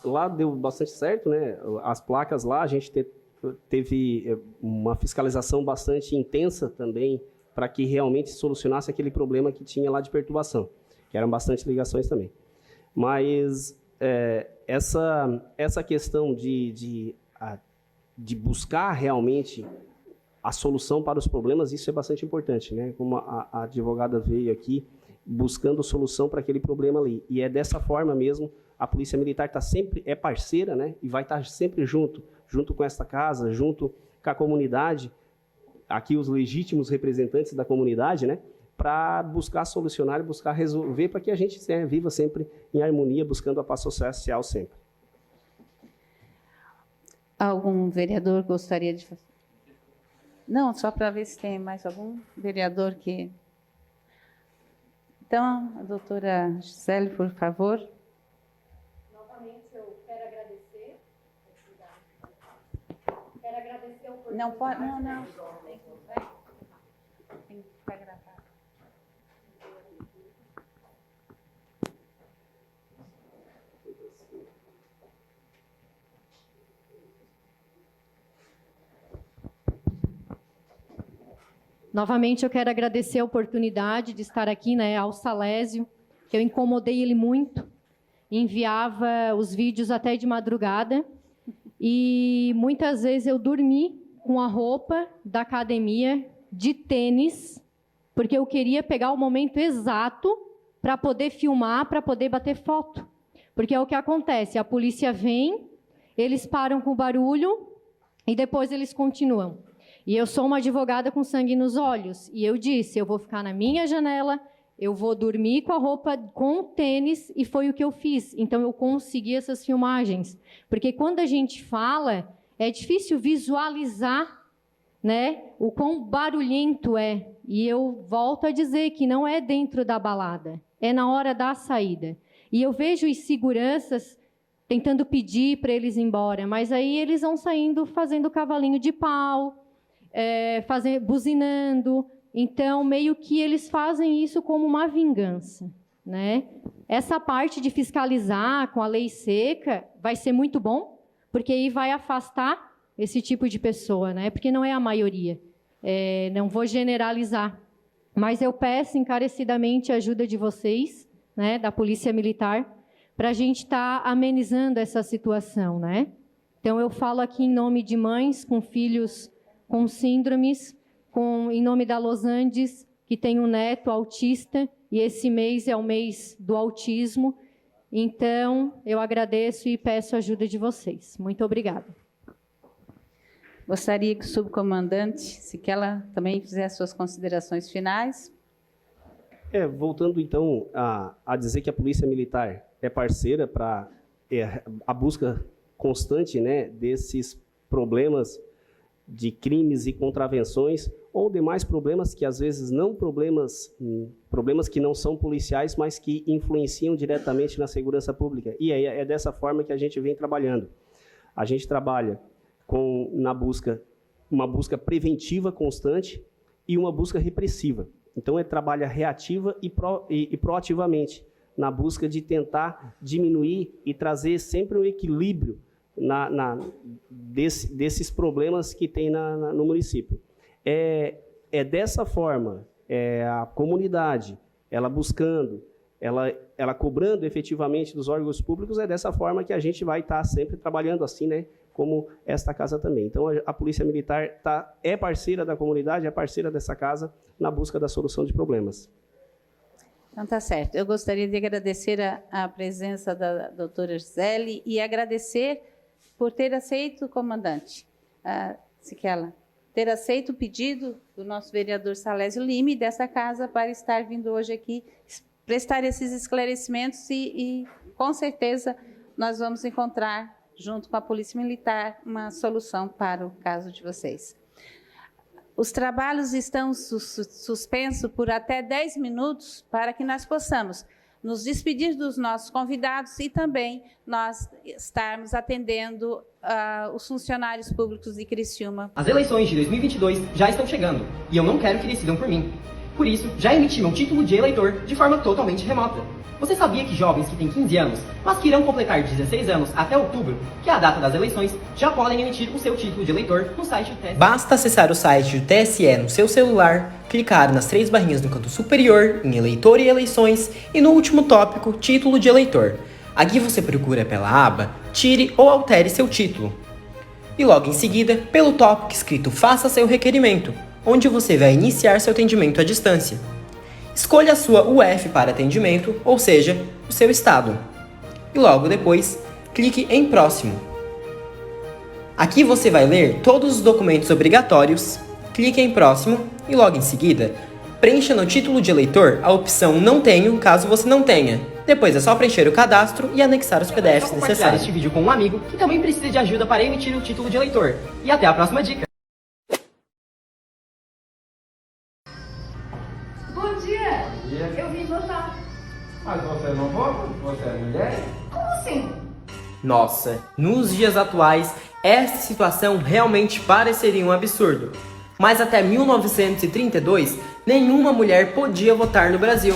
Lá deu bastante certo, né? As placas lá, a gente teve uma fiscalização bastante intensa também, para que realmente solucionasse aquele problema que tinha lá de perturbação, que eram bastante ligações também. Mas essa questão de buscar realmente a solução para os problemas, isso é bastante importante, né? Como a advogada veio aqui, buscando solução para aquele problema ali. E é dessa forma mesmo, a Polícia Militar é parceira, né? E vai estar sempre junto com esta casa, junto com a comunidade, aqui os legítimos representantes da comunidade, né? Para buscar solucionar e buscar resolver, para que a gente viva sempre em harmonia, buscando a paz social sempre. Algum vereador gostaria de fazer? Não, só para ver se tem mais algum vereador que... Então, a doutora Gisele, por favor. Novamente, eu quero agradecer. Quero agradecer a oportunidade. Não pode, não. Tem que ficar gravado. Novamente, eu quero agradecer a oportunidade de estar aqui, ao Salésio, que eu incomodei ele muito, enviava os vídeos até de madrugada, e muitas vezes eu dormi com a roupa da academia, de tênis, porque eu queria pegar o momento exato para poder filmar, para poder bater foto. Porque é o que acontece, a polícia vem, eles param com o barulho, e depois eles continuam. E eu sou uma advogada com sangue nos olhos. E eu disse, eu vou ficar na minha janela, eu vou dormir com a roupa, com o tênis, e foi o que eu fiz. Então, eu consegui essas filmagens. Porque quando a gente fala, é difícil visualizar, o quão barulhento é. E eu volto a dizer que não é dentro da balada, é na hora da saída. E eu vejo os seguranças tentando pedir para eles ir embora, mas aí eles vão saindo fazendo cavalinho de pau, buzinando. Então, meio que eles fazem isso como uma vingança, Essa parte de fiscalizar com a lei seca vai ser muito bom, porque aí vai afastar esse tipo de pessoa, porque não é a maioria. Não vou generalizar, mas eu peço encarecidamente a ajuda de vocês, da Polícia Militar, para a gente estar amenizando essa situação, Então, eu falo aqui em nome de mães com filhos com síndromes, em nome da Los Andes, que tem um neto autista, e esse mês é o mês do autismo. Então, eu agradeço e peço a ajuda de vocês. Muito obrigada. Gostaria que o subcomandante Siquela também fizesse suas considerações finais. Voltando, então, a dizer que a Polícia Militar é parceira para a busca constante desses problemas de crimes e contravenções, ou demais problemas que, às vezes, problemas que não são policiais, mas que influenciam diretamente na segurança pública. E aí é dessa forma que a gente vem trabalhando. A gente trabalha uma busca preventiva constante e uma busca repressiva. Então, trabalha reativa e proativamente, na busca de tentar diminuir e trazer sempre um equilíbrio desses problemas que tem no município. É dessa forma, a comunidade, ela buscando, ela cobrando efetivamente dos órgãos públicos, é dessa forma que a gente vai estar sempre trabalhando assim, como esta casa também. Então, a Polícia Militar é parceira da comunidade, é parceira dessa casa na busca da solução de problemas. Então, tá certo. Eu gostaria de agradecer a presença da doutora Gisele e agradecer por ter aceito, comandante Siquela, ter aceito o pedido do nosso vereador Salésio Lima e dessa casa para estar vindo hoje aqui prestar esses esclarecimentos e com certeza, nós vamos encontrar, junto com a Polícia Militar, uma solução para o caso de vocês. Os trabalhos estão suspensos por até 10 minutos para que nós possamos nos despedir dos nossos convidados e também nós estarmos atendendo os funcionários públicos de Criciúma. As eleições de 2022 já estão chegando e eu não quero que decidam por mim. Por isso, já emiti meu título de eleitor de forma totalmente remota. Você sabia que jovens que têm 15 anos, mas que irão completar 16 anos até outubro, que é a data das eleições, já podem emitir o seu título de eleitor no site do TSE? Basta acessar o site do TSE no seu celular, clicar nas 3 barrinhas no canto superior, em eleitor e eleições, e no último tópico, título de eleitor. Aqui você procura pela aba, tire ou altere seu título. E logo em seguida, pelo tópico escrito faça seu requerimento, onde você vai iniciar seu atendimento à distância. Escolha a sua UF para atendimento, ou seja, o seu estado. E logo depois, clique em próximo. Aqui você vai ler todos os documentos obrigatórios, clique em próximo e logo em seguida, preencha no título de eleitor a opção não tenho, caso você não tenha. Depois é só preencher o cadastro e anexar os PDFs necessários. Compartilhar este vídeo com um amigo que também precisa de ajuda para emitir o título de eleitor. E até a próxima dica! Bom dia! igreja? Eu vim votar. Mas você não vota? Você é mulher? Como assim? Nossa, nos dias atuais, essa situação realmente pareceria um absurdo. Mas até 1932, nenhuma mulher podia votar no Brasil.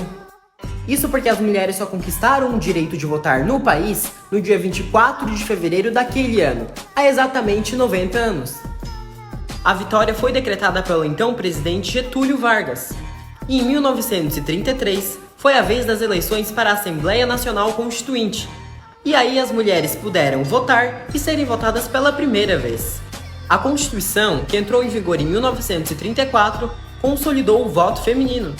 Isso porque as mulheres só conquistaram o direito de votar no país no dia 24 de fevereiro daquele ano, há exatamente 90 anos. A vitória foi decretada pelo então presidente Getúlio Vargas. E em 1933, foi a vez das eleições para a Assembleia Nacional Constituinte. E aí as mulheres puderam votar e serem votadas pela primeira vez. A Constituição, que entrou em vigor em 1934, consolidou o voto feminino.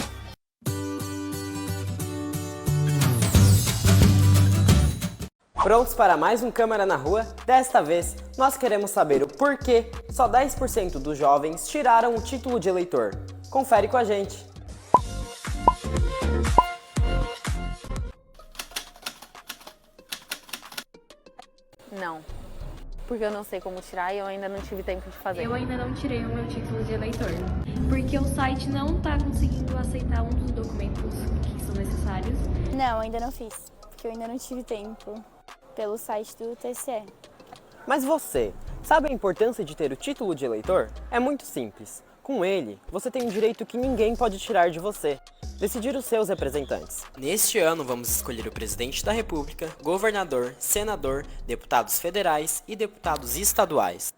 Prontos para mais um Câmara na Rua? Desta vez, nós queremos saber o porquê só 10% dos jovens tiraram o título de eleitor. Confere com a gente! Não, porque eu não sei como tirar e eu ainda não tive tempo de fazer. Eu ainda não tirei o meu título de eleitor, porque o site não está conseguindo aceitar um dos documentos que são necessários. Não, ainda não fiz, porque eu ainda não tive tempo pelo site do TSE. Mas você, sabe a importância de ter o título de eleitor? É muito simples. Com ele, você tem um direito que ninguém pode tirar de você: decidir os seus representantes. Neste ano, vamos escolher o presidente da República, governador, senador, deputados federais e deputados estaduais.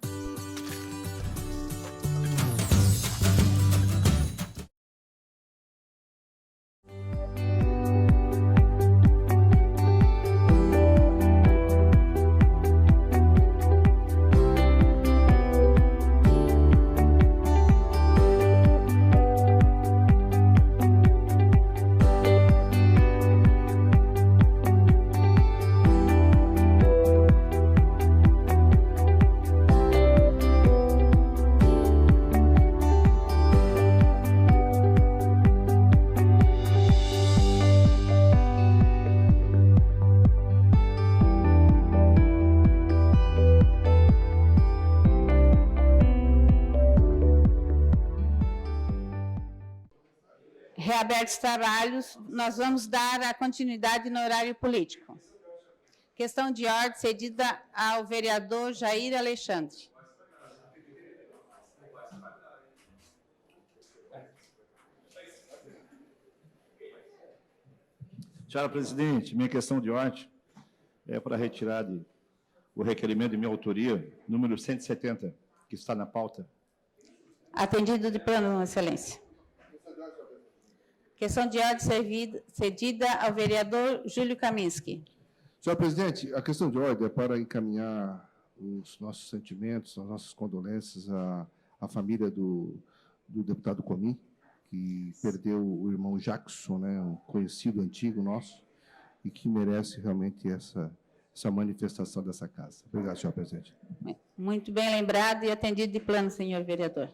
Reabertos os trabalhos, nós vamos dar a continuidade no horário político. Questão de ordem cedida ao vereador Jair Alexandre. Senhora presidente, minha questão de ordem é para retirar o requerimento de minha autoria, número 170, que está na pauta. Atendido de plano, excelência. Questão de ordem cedida ao vereador Júlio Kaminski. Senhor presidente, a questão de ordem é para encaminhar os nossos sentimentos, as nossas condolências à família do deputado Comim, que perdeu o irmão Jackson, né, um conhecido antigo nosso, e que merece realmente essa manifestação dessa casa. Obrigado, senhor presidente. Muito bem lembrado e atendido de plano, senhor vereador.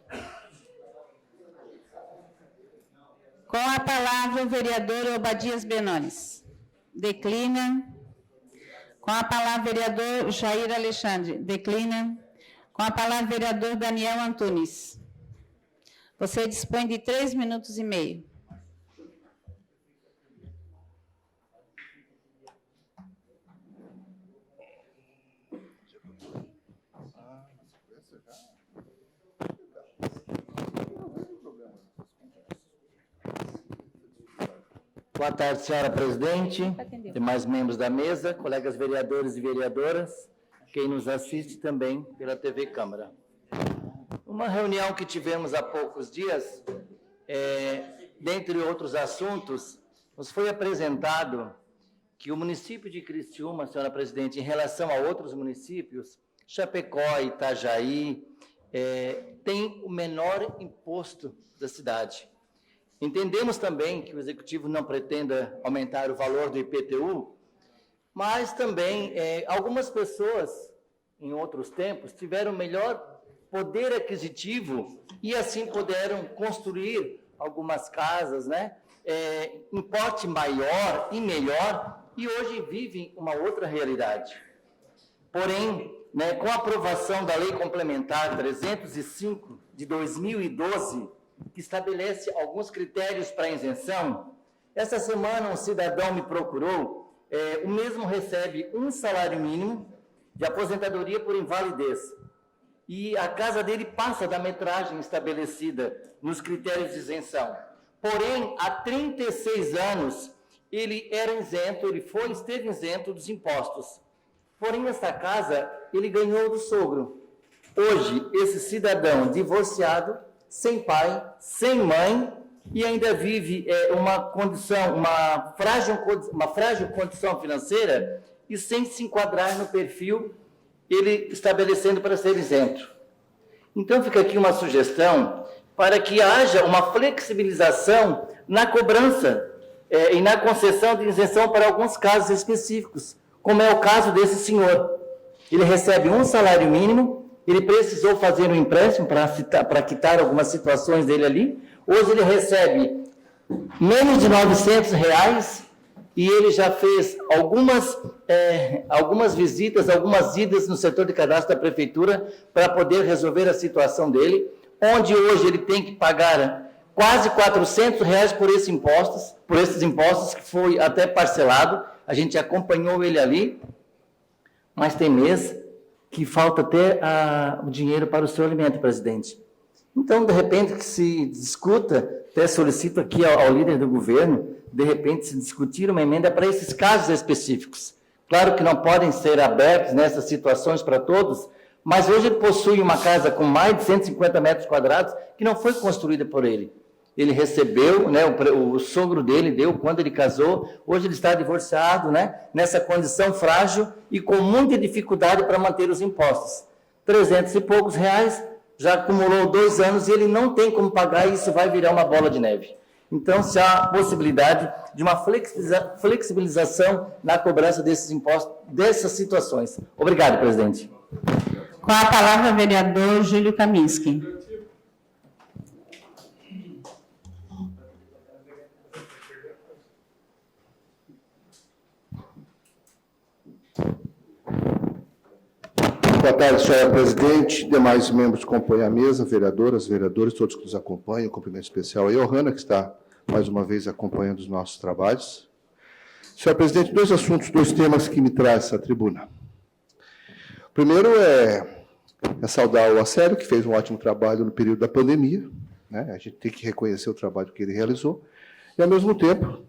Com a palavra, o vereador Obadias Benones. Declina. Com a palavra, o vereador Jair Alexandre. Declina. Com a palavra, o vereador Daniel Antunes. Você dispõe de 3 minutos e meio. Boa tarde, senhora presidente, demais membros da mesa, colegas vereadores e vereadoras, quem nos assiste também pela TV Câmara. Uma reunião que tivemos há poucos dias, dentre outros assuntos, nos foi apresentado que o município de Criciúma, senhora presidente, em relação a outros municípios, Chapecó, Itajaí, tem o menor imposto da cidade. Entendemos também que o Executivo não pretenda aumentar o valor do IPTU, mas também algumas pessoas, em outros tempos, tiveram melhor poder aquisitivo e assim puderam construir algumas casas, né, em porte maior e melhor, e hoje vivem uma outra realidade. Porém, né, com a aprovação da Lei Complementar 305 de 2012, que estabelece alguns critérios para isenção, Essa semana um cidadão me procurou, o mesmo recebe um salário mínimo de aposentadoria por invalidez. E a casa dele passa da metragem estabelecida nos critérios de isenção. Porém, há 36 anos, ele era isento, esteve isento dos impostos. Porém, essa casa, ele ganhou do sogro. Hoje, esse cidadão divorciado, sem pai, sem mãe, e ainda vive uma frágil condição financeira e sem se enquadrar no perfil ele estabelecendo para ser isento. Então, fica aqui uma sugestão para que haja uma flexibilização na cobrança e na concessão de isenção para alguns casos específicos, como é o caso desse senhor. Ele recebe um salário mínimo, ele precisou fazer um empréstimo para quitar algumas situações dele ali. Hoje ele recebe menos de R$900 e ele já fez algumas visitas, algumas idas no setor de cadastro da prefeitura para poder resolver a situação dele, onde hoje ele tem que pagar quase R$400 por esses impostos, que foi até parcelado. A gente acompanhou ele ali, mas tem mês que falta até o dinheiro para o seu alimento, presidente. Então, de repente, que se discuta, até solicito aqui ao líder do governo, de repente se discutir uma emenda para esses casos específicos. Claro que não podem ser abertos nessas situações para todos, mas hoje ele possui uma casa com mais de 150 metros quadrados que não foi construída por ele. Ele recebeu, né, o sogro dele deu quando ele casou, hoje ele está divorciado, né, nessa condição frágil e com muita dificuldade para manter os impostos. 300 e poucos reais, já acumulou 2 anos e ele não tem como pagar e isso vai virar uma bola de neve. Então, se há a possibilidade de uma flexibilização na cobrança desses impostos, dessas situações. Obrigado, presidente. Com a palavra, vereador Júlio Kaminski. Boa tarde, senhora presidente, demais membros que compõem a mesa, vereadoras, vereadores, todos que nos acompanham, um cumprimento especial aí ao Hanna, que está mais uma vez acompanhando os nossos trabalhos. Senhora presidente, 2 assuntos, 2 temas que me trazem essa tribuna. O primeiro é saudar o Acélio, que fez um ótimo trabalho no período da pandemia, né? A gente tem que reconhecer o trabalho que ele realizou, e, ao mesmo tempo,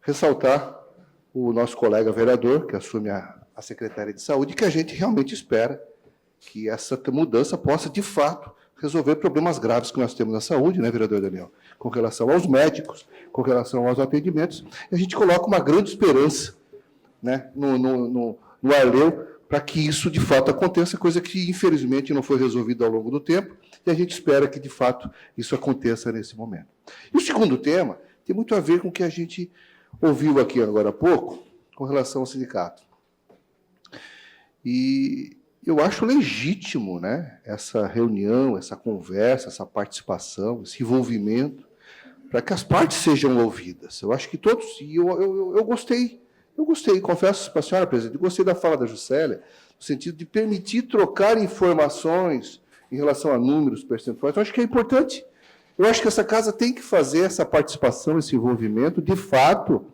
ressaltar o nosso colega vereador, que assume a Secretaria de Saúde, que a gente realmente espera que essa mudança possa, de fato, resolver problemas graves que nós temos na saúde, né, vereador Daniel? Com relação aos médicos, com relação aos atendimentos, e a gente coloca uma grande esperança, né, no Arleu, para que isso, de fato, aconteça, coisa que, infelizmente, não foi resolvida ao longo do tempo, e a gente espera que, de fato, isso aconteça nesse momento. E o segundo tema tem muito a ver com o que a gente ouviu aqui agora há pouco, com relação ao sindicato. E eu acho legítimo, né, essa reunião, essa conversa, essa participação, esse envolvimento, para que as partes sejam ouvidas. Eu acho que todos... E eu gostei, confesso para a senhora, presidente, eu gostei da fala da Juscelia, no sentido de permitir trocar informações em relação a números, percentuais. Eu acho que é importante. Eu acho que essa casa tem que fazer essa participação, esse envolvimento, de fato,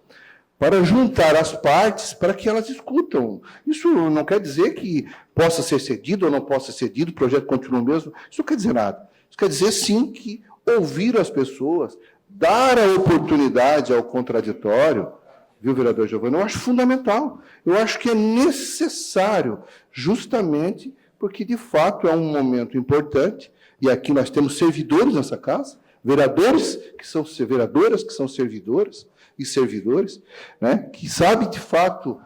para juntar as partes, para que elas discutam. Isso não quer dizer que possa ser cedido ou não possa ser cedido, o projeto continua o mesmo. Isso não quer dizer nada. Isso quer dizer, sim, que ouvir as pessoas, dar a oportunidade ao contraditório, viu, vereador Giovanni? Eu acho fundamental. Eu acho que é necessário, justamente porque, de fato, é um momento importante, e aqui nós temos servidores nessa casa, vereadores que são vereadoras, que são servidoras, e servidores, né, que sabem, de fato,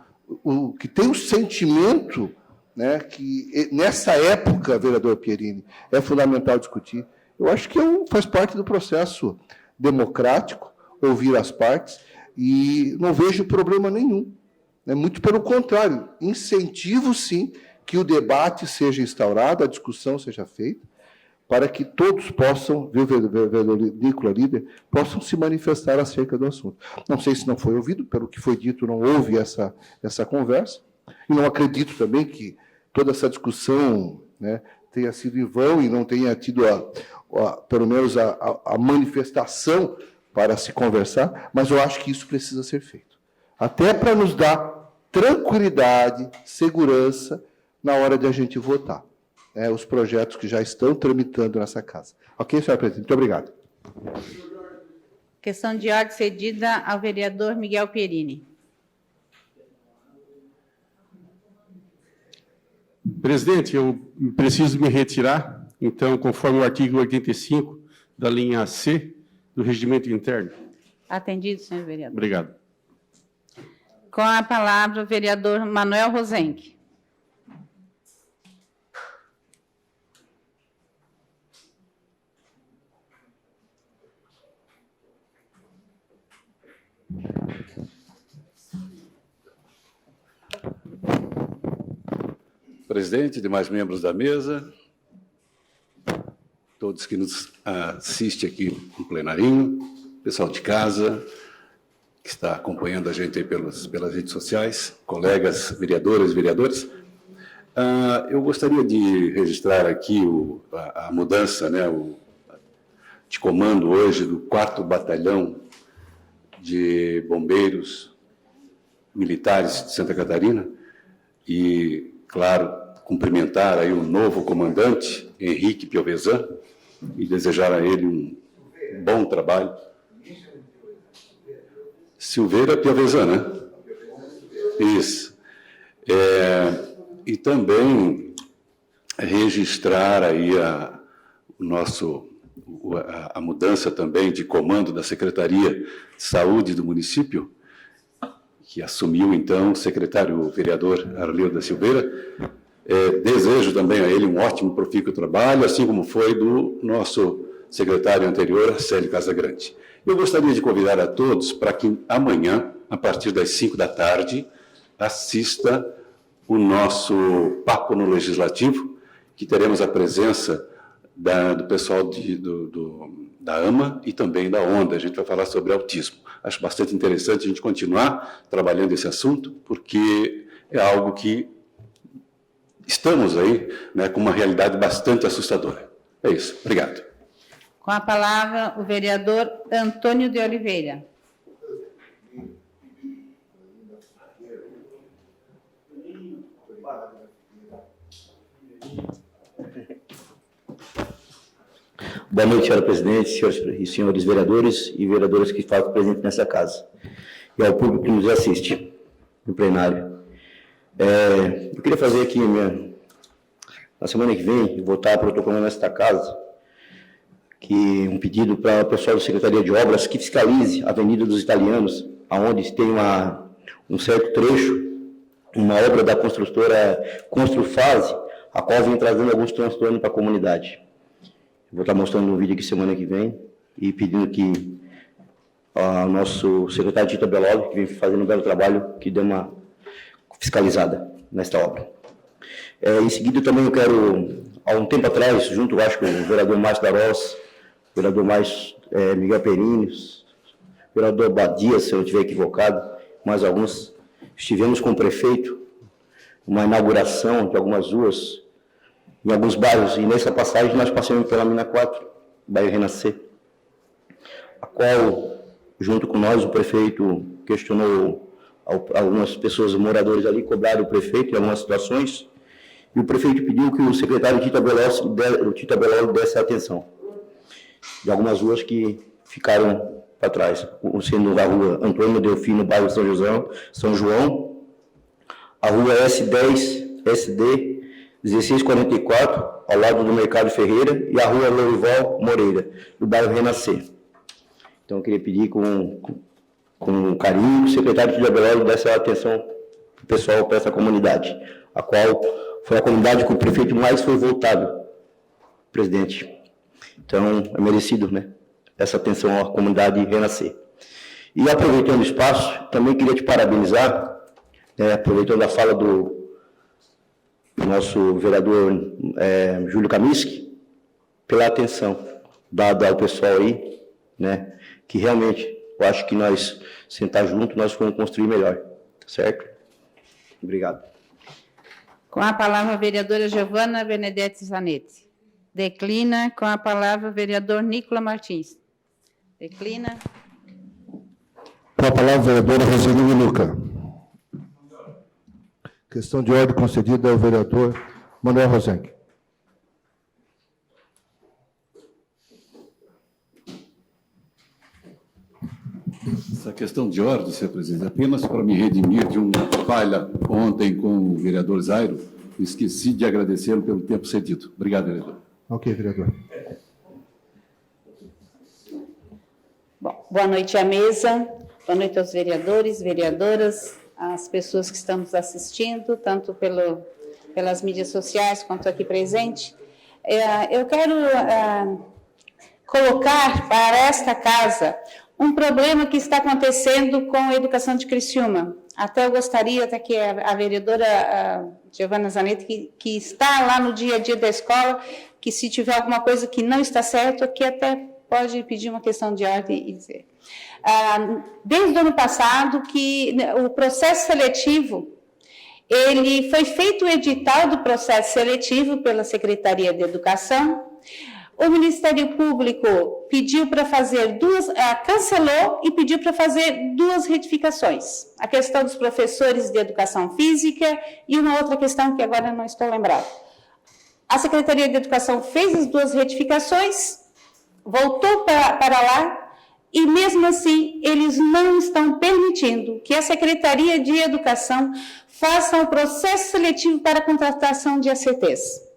que tem o sentimento, né, que nessa época, vereador Pierini, é fundamental discutir. Eu acho que faz parte do processo democrático, ouvir as partes, e não vejo problema nenhum. Né, muito pelo contrário, incentivo, sim, que o debate seja instaurado, a discussão seja feita, para que todos possam, viu, vereador Nicola, líder, possam se manifestar acerca do assunto. Não sei se não foi ouvido, pelo que foi dito, não houve essa conversa, e não acredito também que toda essa discussão, né, tenha sido em vão e não tenha tido, pelo menos, a manifestação para se conversar, mas eu acho que isso precisa ser feito. Até para nos dar tranquilidade, segurança na hora de a gente votar. Os projetos que já estão tramitando nessa casa. Ok, senhora presidente? Muito obrigado. Questão de ordem cedida ao vereador Miguel Pierini. Presidente, eu preciso me retirar, então, conforme o artigo 85 da linha C do Regimento Interno. Atendido, senhor vereador. Obrigado. Com a palavra, o vereador Manuel Rosenck. Presidente, demais membros da mesa, todos que nos assistem aqui no plenarinho, pessoal de casa, que está acompanhando a gente aí pelas redes sociais, colegas vereadoras e vereadores, eu gostaria de registrar aqui a mudança, né, de comando hoje do 4º Batalhão de Bombeiros Militares de Santa Catarina e, claro, cumprimentar aí o novo comandante, Henrique Piovesan, e desejar a ele um bom trabalho. Silveira Piovesan, né? Isso. E também registrar aí a mudança também de comando da Secretaria de Saúde do município, que assumiu, então, o secretário vereador Arleu da Silveira. Desejo também a ele um ótimo e profícuo trabalho, assim como foi do nosso secretário anterior, Célio Casagrande. Eu gostaria de convidar a todos para que amanhã, a partir das 5 da tarde, assista o nosso Papo no Legislativo, que teremos a presença do pessoal da AMA e também da ONDA. A gente vai falar sobre autismo. Acho bastante interessante a gente continuar trabalhando esse assunto, porque é algo que estamos aí, né, com uma realidade bastante assustadora. É isso. Obrigado. Com a palavra, o vereador Antônio de Oliveira. Boa noite, senhora presidente, senhores e senhores vereadores e vereadoras que estão presentes nessa casa e ao público que nos assiste no plenário. Eu queria fazer aqui, na semana que vem, votar protocolando nesta casa, que um pedido para o pessoal da Secretaria de Obras que fiscalize a Avenida dos Italianos, onde tem um certo trecho, uma obra da construtora Construfase, a qual vem trazendo alguns transtornos para a comunidade. Vou estar mostrando um vídeo aqui semana que vem e pedindo que o nosso secretário Tita Belov, que vem fazendo um belo trabalho, que dê uma fiscalizada nesta obra. Em seguida, também eu quero, há um tempo atrás, junto, acho que o vereador Márcio Darós, o vereador Miguel Pierini, o vereador Badia, se eu não estiver equivocado, mais alguns, estivemos com o prefeito, uma inauguração de algumas ruas, em alguns bairros, e nessa passagem nós passamos pela Mina 4, bairro Renascer, a qual, junto com nós, o prefeito questionou algumas pessoas, moradores ali, cobraram o prefeito em algumas situações, e o prefeito pediu que o secretário Tita Belov desse atenção de algumas ruas que ficaram para trás, sendo a rua Antônio Delfino, bairro São João, a rua S10, SD 1644, ao lado do Mercado Ferreira, e a rua Lourival Moreira, do bairro Renascer. Então, eu queria pedir com carinho que o secretário Tita Belov desse atenção para o pessoal, para essa comunidade, a qual foi a comunidade que o prefeito mais foi votado, presidente. Então, é merecido, né, essa atenção à comunidade Renascer. E, aproveitando o espaço, também queria te parabenizar, aproveitando a fala do nosso vereador Júlio Kaminsky, pela atenção dada ao pessoal aí, né, que realmente, eu acho que nós, sentar junto, nós vamos construir melhor, tá certo? Obrigado. Com a palavra, a vereadora Giovana Benedetti Zanetti. Declina. Com a palavra, o vereador Nicola Martins. Declina. Com a palavra, a vereadora Roseli Luca. Questão de ordem concedida ao vereador Manuel Rosenck. Essa questão de ordem, senhor presidente, apenas para me redimir de uma falha ontem com o vereador Zairo, esqueci de agradecê-lo pelo tempo cedido. Obrigado, vereador. Ok, vereador. Bom, boa noite à mesa, boa noite aos vereadores, vereadoras, às pessoas que estão nos assistindo, tanto pelas mídias sociais quanto aqui presente. Eu quero colocar para esta casa um problema que está acontecendo com a educação de Criciúma. Até eu gostaria até que a vereadora Giovana Zanetti, que está lá no dia a dia da escola, que se tiver alguma coisa que não está certo, que até pode pedir uma questão de ordem e dizer. Desde o ano passado que o processo seletivo, ele foi feito o edital do processo seletivo pela Secretaria de Educação. O Ministério Público pediu para fazer cancelou e pediu para fazer 2 retificações. A questão dos professores de educação física e uma outra questão que agora não estou lembrada. A Secretaria de Educação fez as 2 retificações, voltou para lá, e mesmo assim eles não estão permitindo que a Secretaria de Educação faça o processo seletivo para a contratação de ACTs.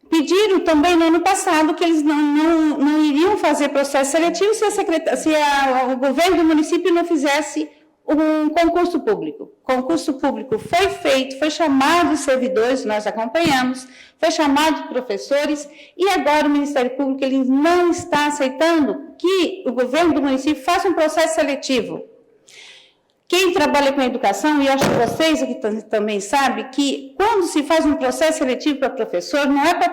Pediram também no ano passado que eles não iriam fazer processo seletivo se o governo do município não fizesse um concurso público. O concurso público foi feito, foi chamado os servidores, nós acompanhamos, foi chamado professores, e agora o Ministério Público ele não está aceitando que o governo do município faça um processo seletivo. Quem trabalha com educação, e eu acho que vocês aqui também sabem, que quando se faz um processo seletivo para professor, não é para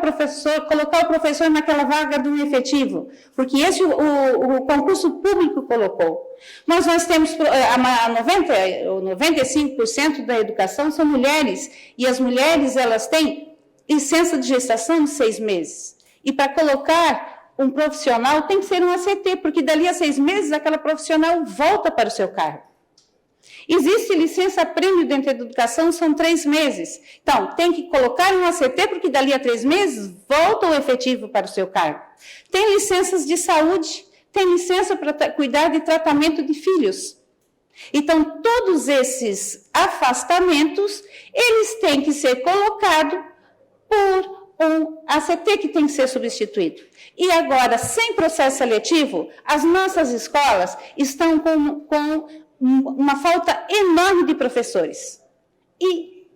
colocar o professor naquela vaga do efetivo, porque esse o concurso público colocou. Mas nós temos 95% da educação são mulheres, e as mulheres elas têm licença de gestação de 6 meses. E para colocar um profissional tem que ser um ACT, porque dali a 6 meses aquela profissional volta para o seu cargo. Existe licença-prêmio dentro da educação, são 3 meses. Então, tem que colocar um ACT, porque dali a 3 meses volta o efetivo para o seu cargo. Tem licenças de saúde, tem licença para cuidar de tratamento de filhos. Então, todos esses afastamentos, eles têm que ser colocados por um ACT que tem que ser substituído. E agora, sem processo seletivo, as nossas escolas estão com uma falta enorme de professores. E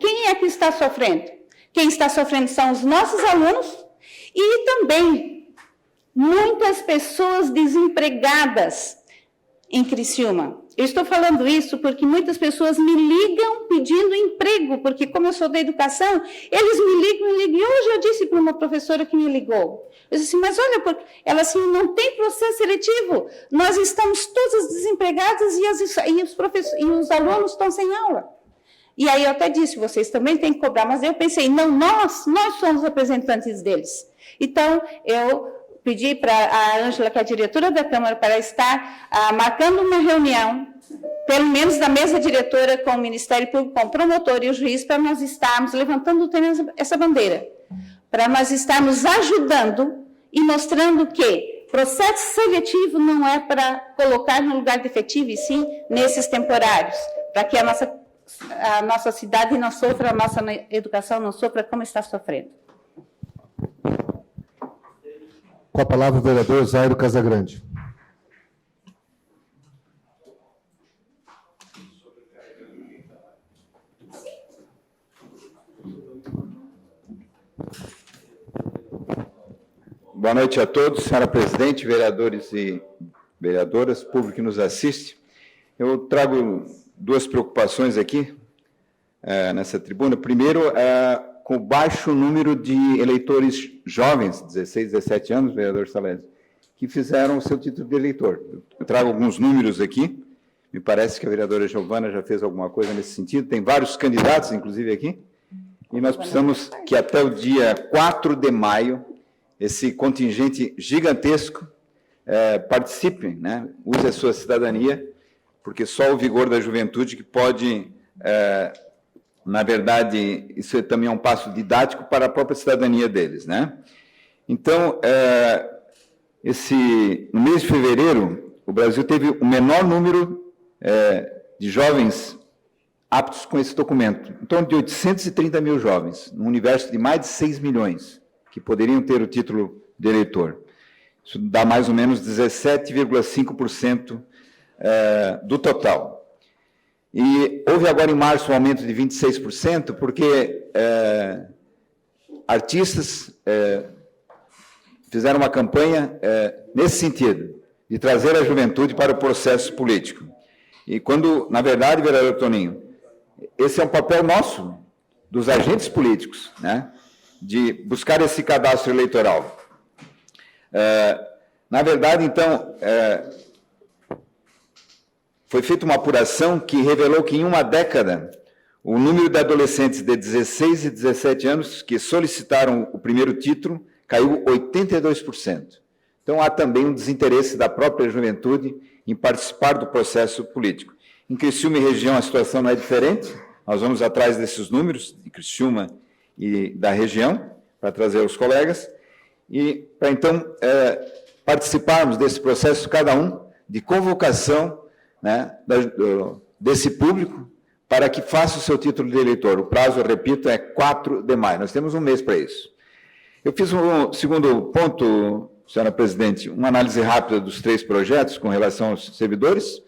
quem é que está sofrendo? Quem está sofrendo são os nossos alunos e também muitas pessoas desempregadas em Criciúma. Eu estou falando isso porque muitas pessoas me ligam pedindo emprego, porque como eu sou da educação, eles me ligam. E hoje eu disse para uma professora que me ligou, eu disse assim, mas olha, ela assim, não tem processo seletivo, nós estamos todas desempregadas e os alunos estão sem aula. E aí eu até disse, vocês também têm que cobrar, mas eu pensei, não, nós somos representantes deles. Então, eu pedi para a Ângela, que é a diretora da Câmara, para estar marcando uma reunião, pelo menos da mesa diretora com o Ministério Público, com o promotor e o juiz, para nós estarmos levantando essa bandeira, para nós estarmos ajudando e mostrando que processo seletivo não é para colocar no lugar de efetivo, e sim nesses temporários, para que a nossa cidade não sofra, a nossa educação não sofra como está sofrendo. Com a palavra o vereador Zairo Casagrande. Boa noite a todos, senhora presidente, vereadores e vereadoras, público que nos assiste. Eu trago 2 preocupações aqui nessa tribuna. Primeiro, com o baixo número de eleitores jovens, 16, 17 anos, vereador Salésio, que fizeram o seu título de eleitor. Eu trago alguns números aqui, me parece que a vereadora Giovana já fez alguma coisa nesse sentido, tem vários candidatos, inclusive, aqui, e nós precisamos que até o dia 4 de maio, esse contingente gigantesco participem, né? Use a sua cidadania, porque só o vigor da juventude que pode, na verdade, isso também é um passo didático para a própria cidadania deles, né? Então, no mês de fevereiro, o Brasil teve o menor número de jovens aptos com esse documento, em torno de 830 mil jovens, num universo de mais de 6 milhões, que poderiam ter o título de eleitor. Isso dá mais ou menos 17,5% do total. E houve agora em março um aumento de 26%, porque artistas fizeram uma campanha nesse sentido, de trazer a juventude para o processo político. E quando, na verdade, vereador Toninho, esse é um papel nosso, dos agentes políticos, né, de buscar esse cadastro eleitoral. Na verdade, então, foi feita uma apuração que revelou que em uma década o número de adolescentes de 16 e 17 anos que solicitaram o primeiro título caiu 82%. Então, há também um desinteresse da própria juventude em participar do processo político. Em Criciúma e região a situação não é diferente, nós vamos atrás desses números de Criciúma e da região, para trazer os colegas, e para então participarmos desse processo, cada um, de convocação, né, desse público, para que faça o seu título de eleitor. O prazo, eu repito, é 4 de maio. Nós temos um mês para isso. Eu fiz um segundo ponto, senhora presidente, uma análise rápida dos 3 projetos com relação aos servidores.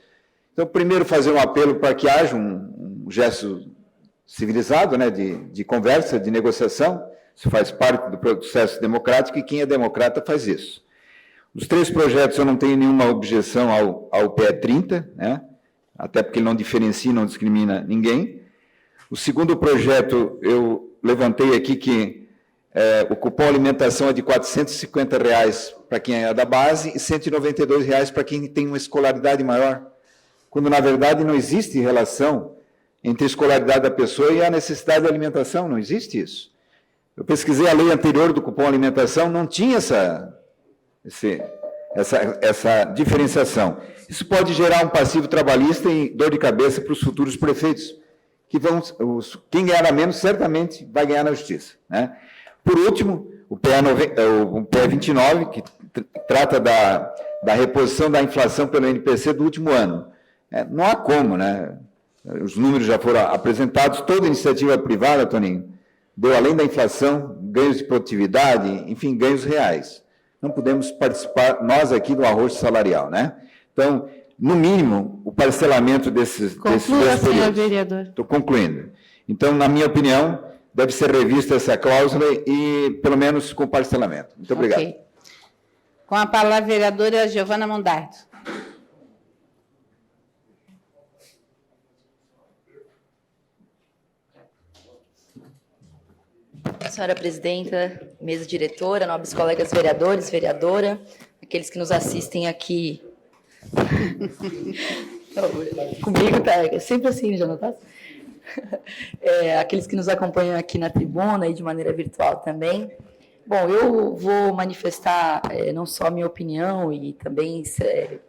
Então, primeiro, fazer um apelo para que haja um gesto civilizado, né, de conversa, de negociação. Isso faz parte do processo democrático e quem é democrata faz isso. Os 3 projetos eu não tenho nenhuma objeção ao PE 30, né, até porque ele não diferencia, não discrimina ninguém. O segundo projeto, eu levantei aqui que o cupom alimentação é de R$ 450 para quem é da base e R$ 192 para quem tem uma escolaridade maior, quando, na verdade, não existe relação entre a escolaridade da pessoa e a necessidade de alimentação, não existe isso. Eu pesquisei a lei anterior do cupom alimentação, não tinha essa diferenciação. Isso pode gerar um passivo trabalhista e dor de cabeça para os futuros prefeitos, que quem ganhar a menos certamente vai ganhar na justiça, né? Por último, o PE 29, que trata da reposição da inflação pelo NPC do último ano. Não há como, né? Os números já foram apresentados, toda iniciativa privada, Toninho, deu, além da inflação, ganhos de produtividade, enfim, ganhos reais. Não podemos participar, nós aqui, do arroz salarial, né? Então, no mínimo, o parcelamento desses dois períodos. Senhor vereador. Estou concluindo. Então, na minha opinião, deve ser revista essa cláusula e, pelo menos, com parcelamento. Muito obrigado. Okay. Com a palavra, a vereadora Giovana Mondardo. Senhora presidenta, mesa diretora, nobres colegas vereadores, vereadora, aqueles que nos assistem aqui. Comigo tá sempre assim, já notasse? Aqueles que nos acompanham aqui na tribuna e de maneira virtual também. Bom, eu vou manifestar não só a minha opinião e também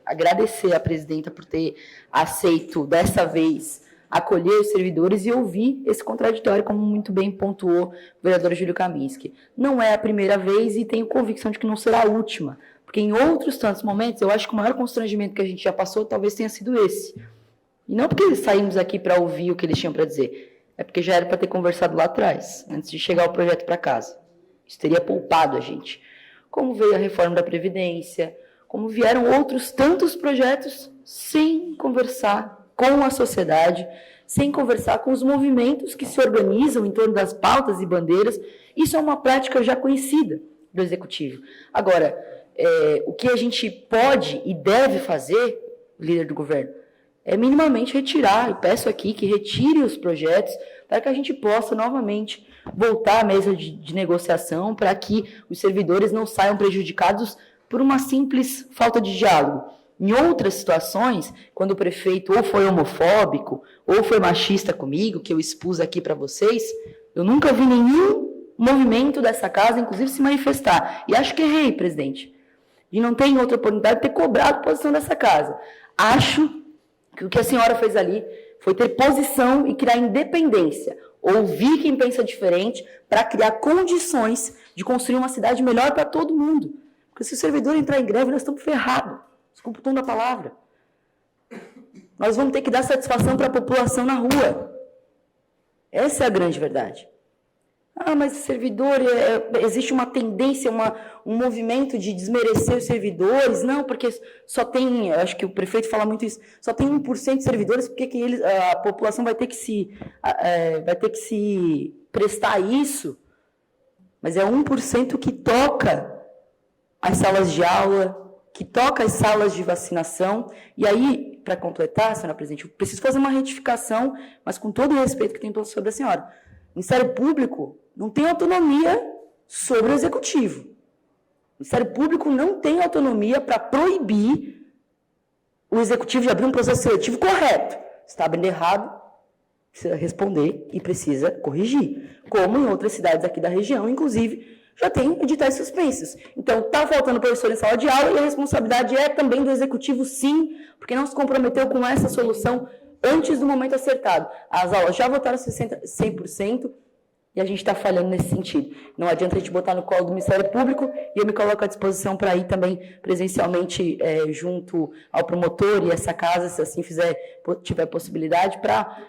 agradecer à presidenta por ter aceito, dessa vez, acolher os servidores e ouvir esse contraditório, como muito bem pontuou o vereador Júlio Kaminski. Não é a primeira vez e tenho convicção de que não será a última, porque em outros tantos momentos, eu acho que o maior constrangimento que a gente já passou talvez tenha sido esse. E não porque saímos aqui para ouvir o que eles tinham para dizer, é porque já era para ter conversado lá atrás, antes de chegar o projeto para casa. Isso teria poupado a gente. Como veio a reforma da Previdência, como vieram outros tantos projetos sem conversar com a sociedade, sem conversar com os movimentos que se organizam em torno das pautas e bandeiras. Isso é uma prática já conhecida do Executivo. Agora, o que a gente pode e deve fazer, líder do governo, é minimamente retirar, e peço aqui que retire os projetos para que a gente possa novamente voltar à mesa de negociação para que os servidores não saiam prejudicados por uma simples falta de diálogo. Em outras situações, quando o prefeito ou foi homofóbico ou foi machista comigo, que eu expus aqui para vocês, eu nunca vi nenhum movimento dessa casa, inclusive, se manifestar. E acho que errei, presidente. E não tem outra oportunidade de ter cobrado posição dessa casa. Acho que o que a senhora fez ali foi ter posição e criar independência. Ouvir quem pensa diferente para criar condições de construir uma cidade melhor para todo mundo. Porque se o servidor entrar em greve, nós estamos ferrados. Desculpa o tom da palavra. Nós vamos ter que dar satisfação para a população na rua. Essa é a grande verdade. Ah, mas servidor, existe uma tendência, um movimento de desmerecer os servidores. Não, porque só tem, acho que o prefeito fala muito isso, só tem 1% de servidores, porque a população vai ter que se prestar a isso. Mas é 1% que toca as salas de aula, que toca as salas de vacinação. E aí, para completar, senhora presidente, eu preciso fazer uma retificação, mas com todo o respeito que tenho sobre a senhora. O Ministério Público não tem autonomia sobre o Executivo. O Ministério Público não tem autonomia para proibir o Executivo de abrir um processo seletivo correto. Se está abrindo errado, precisa responder e precisa corrigir. Como em outras cidades aqui da região, inclusive, já tem editais suspensos. Então, está faltando professor em sala de aula e a responsabilidade é também do Executivo, sim, porque não se comprometeu com essa solução antes do momento acertado. As aulas já votaram 100% e a gente está falhando nesse sentido. Não adianta a gente botar no colo do Ministério Público e eu me coloco à disposição para ir também presencialmente junto ao promotor e essa casa, se assim tiver possibilidade, para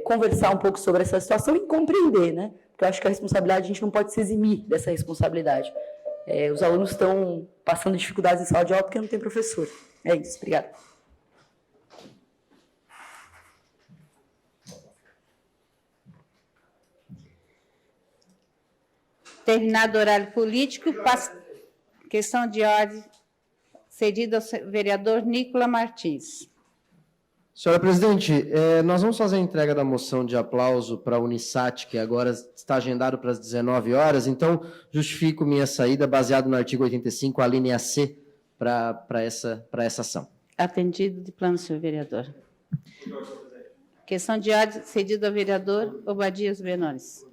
conversar um pouco sobre essa situação e compreender, né? Porque eu acho que a responsabilidade, a gente não pode se eximir dessa responsabilidade. Os alunos estão passando dificuldades em sala de aula porque não tem professor. É isso, obrigada. Terminado o horário político, questão de ordem cedida ao vereador Nicola Martins. Senhora presidente, nós vamos fazer a entrega da moção de aplauso para a Unisat, que agora está agendado para as 19 horas, então justifico minha saída baseado no artigo 85, a linha C, para essa ação. Atendido de plano, senhor vereador. Questão de ordem cedida ao vereador Obadias Benones.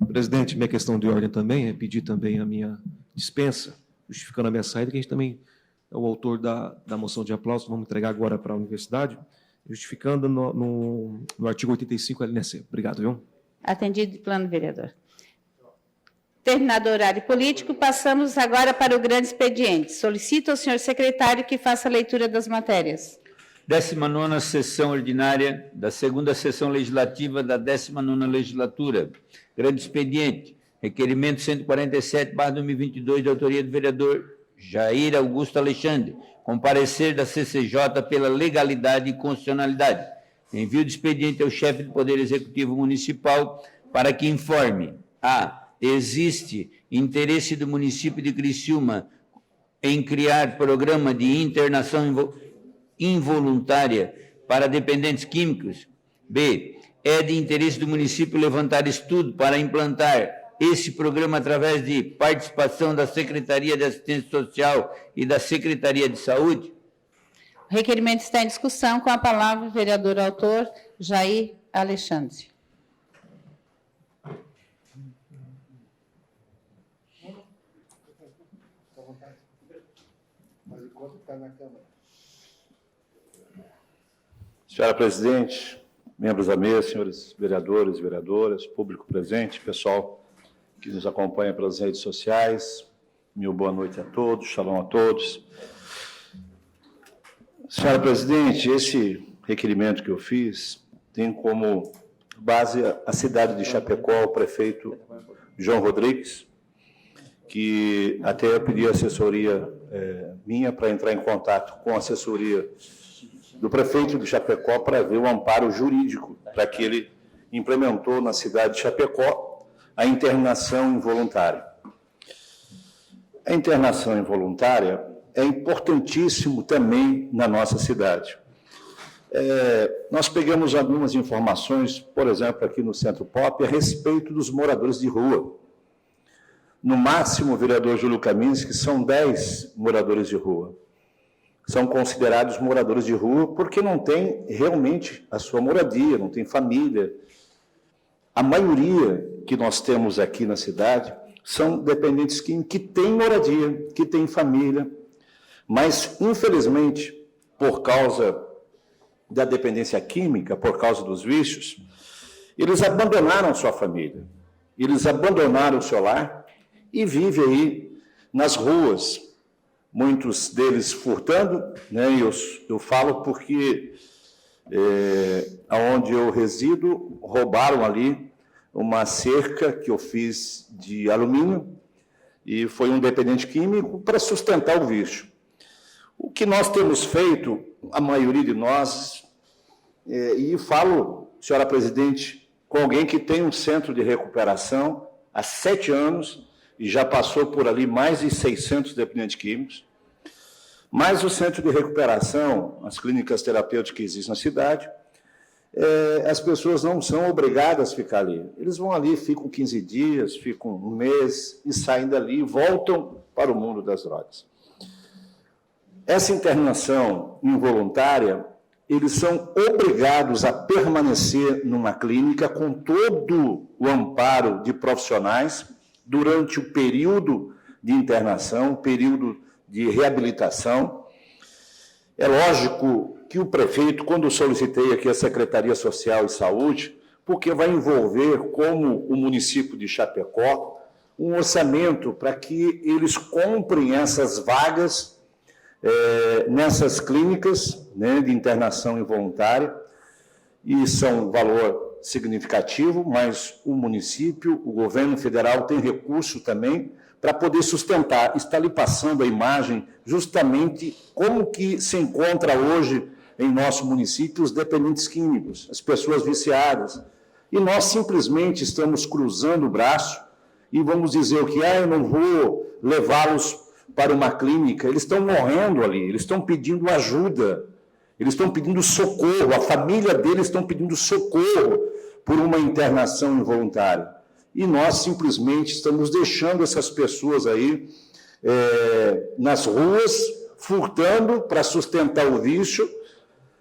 Presidente, minha questão de ordem também é pedir também a minha dispensa, justificando a minha saída, que a gente também é o autor da moção de aplauso, vamos entregar agora para a universidade, justificando no artigo 85, LNC. Obrigado, viu? Atendido de plano, vereador. Terminado o horário político, passamos agora para o grande expediente. Solicito ao senhor secretário que faça a leitura das matérias. 19ª sessão ordinária da 2ª sessão legislativa da 19ª legislatura. Grande expediente. Requerimento 147/2022, de autoria do vereador Jair Augusto Alexandre, com parecer da CCJ pela legalidade e constitucionalidade. Envio de expediente ao chefe do Poder Executivo Municipal para que informe: a. Existe interesse do município de Criciúma em criar programa de internação involuntária para dependentes químicos. B. É de interesse do município levantar estudo para implantar esse programa através de participação da Secretaria de Assistência Social e da Secretaria de Saúde. O requerimento está em discussão. Com a palavra o vereador autor Jair Alexandre. Senhora presidente, membros da mesa, senhores vereadores e vereadoras, público presente, pessoal que nos acompanha pelas redes sociais, meu boa noite a todos, shalom a todos. Senhora presidente, esse requerimento que eu fiz tem como base a cidade de Chapecó, o prefeito João Rodrigues, que até eu pedi assessoria minha para entrar em contato com a assessoria do prefeito de Chapecó para ver o amparo jurídico para que ele implementou na cidade de Chapecó a internação involuntária. A internação involuntária é importantíssimo também na nossa cidade. Nós pegamos algumas informações, por exemplo, aqui no Centro Pop, a respeito dos moradores de rua. No máximo, o vereador Júlio Kaminski, são 10 moradores de rua. São considerados moradores de rua porque não têm realmente a sua moradia, não tem família. A maioria que nós temos aqui na cidade são dependentes químicos que têm moradia, que têm família, mas, infelizmente, por causa da dependência química, por causa dos vícios, eles abandonaram sua família, eles abandonaram o seu lar e vivem aí nas ruas, muitos deles furtando, né? Eu falo porque aonde eu resido, roubaram ali uma cerca que eu fiz de alumínio e foi um dependente químico para sustentar o vício. O que nós temos feito, a maioria de nós, e falo, senhora presidente, com alguém que tem um centro de recuperação há 7 anos e já passou por ali mais de 600 dependentes químicos, mas o centro de recuperação, as clínicas terapêuticas que existem na cidade, as pessoas não são obrigadas a ficar ali. Eles vão ali, ficam 15 dias, ficam um mês e saem dali e voltam para o mundo das drogas. Essa internação involuntária, eles são obrigados a permanecer numa clínica com todo o amparo de profissionais durante o período de internação, período de reabilitação. É lógico que o prefeito, quando eu solicitei aqui a Secretaria Social e Saúde, porque vai envolver, como o município de Chapecó, um orçamento para que eles comprem essas vagas nessas clínicas, né, de internação involuntária, e são um valor significativo, mas o município, o governo federal tem recurso também para poder sustentar. Está lhe passando a imagem justamente como que se encontra hoje em nosso município os dependentes químicos, as pessoas viciadas. E nós simplesmente estamos cruzando o braço e vamos dizer o que eu não vou levá-los para uma clínica. Eles estão morrendo ali, eles estão pedindo ajuda, eles estão pedindo socorro, a família deles estão pedindo socorro por uma internação involuntária. E nós simplesmente estamos deixando essas pessoas aí nas ruas, furtando para sustentar o vício,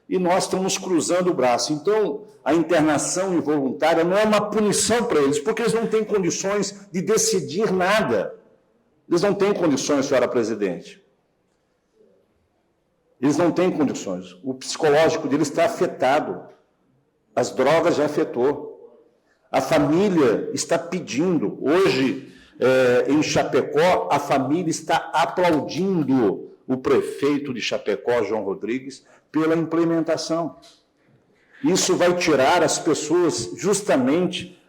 e nós estamos cruzando o braço. Então, a internação involuntária não é uma punição para eles, porque eles não têm condições de decidir nada. Eles não têm condições, senhora presidente. Eles não têm condições. O psicológico deles está afetado. As drogas já afetou. A família está pedindo. Hoje, em Chapecó, a família está aplaudindo o prefeito de Chapecó, João Rodrigues, pela implementação. Isso vai tirar as pessoas justamente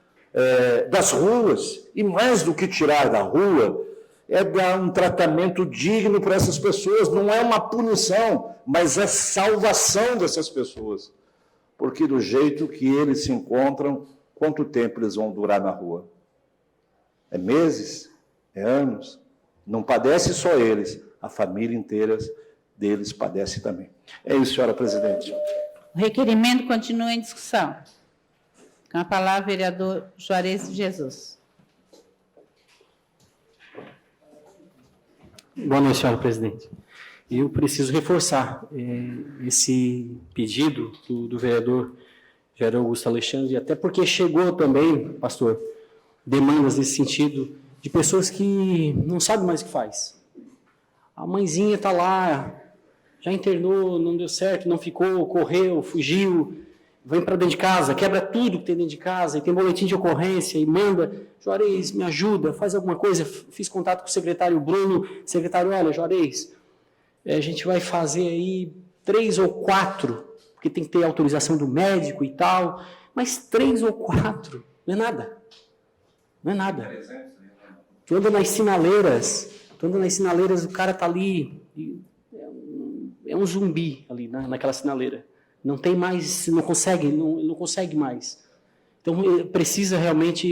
das ruas. E mais do que tirar da rua, é dar um tratamento digno para essas pessoas. Não é uma punição, mas é salvação dessas pessoas. Porque do jeito que eles se encontram, quanto tempo eles vão durar na rua? É meses? É anos? Não padece só eles, a família inteira deles padece também. É isso, senhora presidente. O requerimento continua em discussão. Com a palavra, vereador Juarez de Jesus. Boa noite, senhora presidente. Eu preciso reforçar esse pedido do vereador Jair Augusto Alexandre, até porque chegou também, pastor, demandas nesse sentido de pessoas que não sabem mais o que faz. A mãezinha está lá, já internou, não deu certo, não ficou, correu, fugiu, vem para dentro de casa, quebra tudo que tem dentro de casa, e tem boletim de ocorrência, e manda, Juarez, me ajuda, faz alguma coisa. Fiz contato com o secretário Bruno, secretário, olha, Juarez, a gente vai fazer aí 3 ou 4, porque tem que ter autorização do médico e tal, mas 3 ou 4, não é nada. Não é nada. Tu anda nas sinaleiras, o cara está ali, é um zumbi ali naquela sinaleira. Não tem mais, não consegue mais. Então, precisa realmente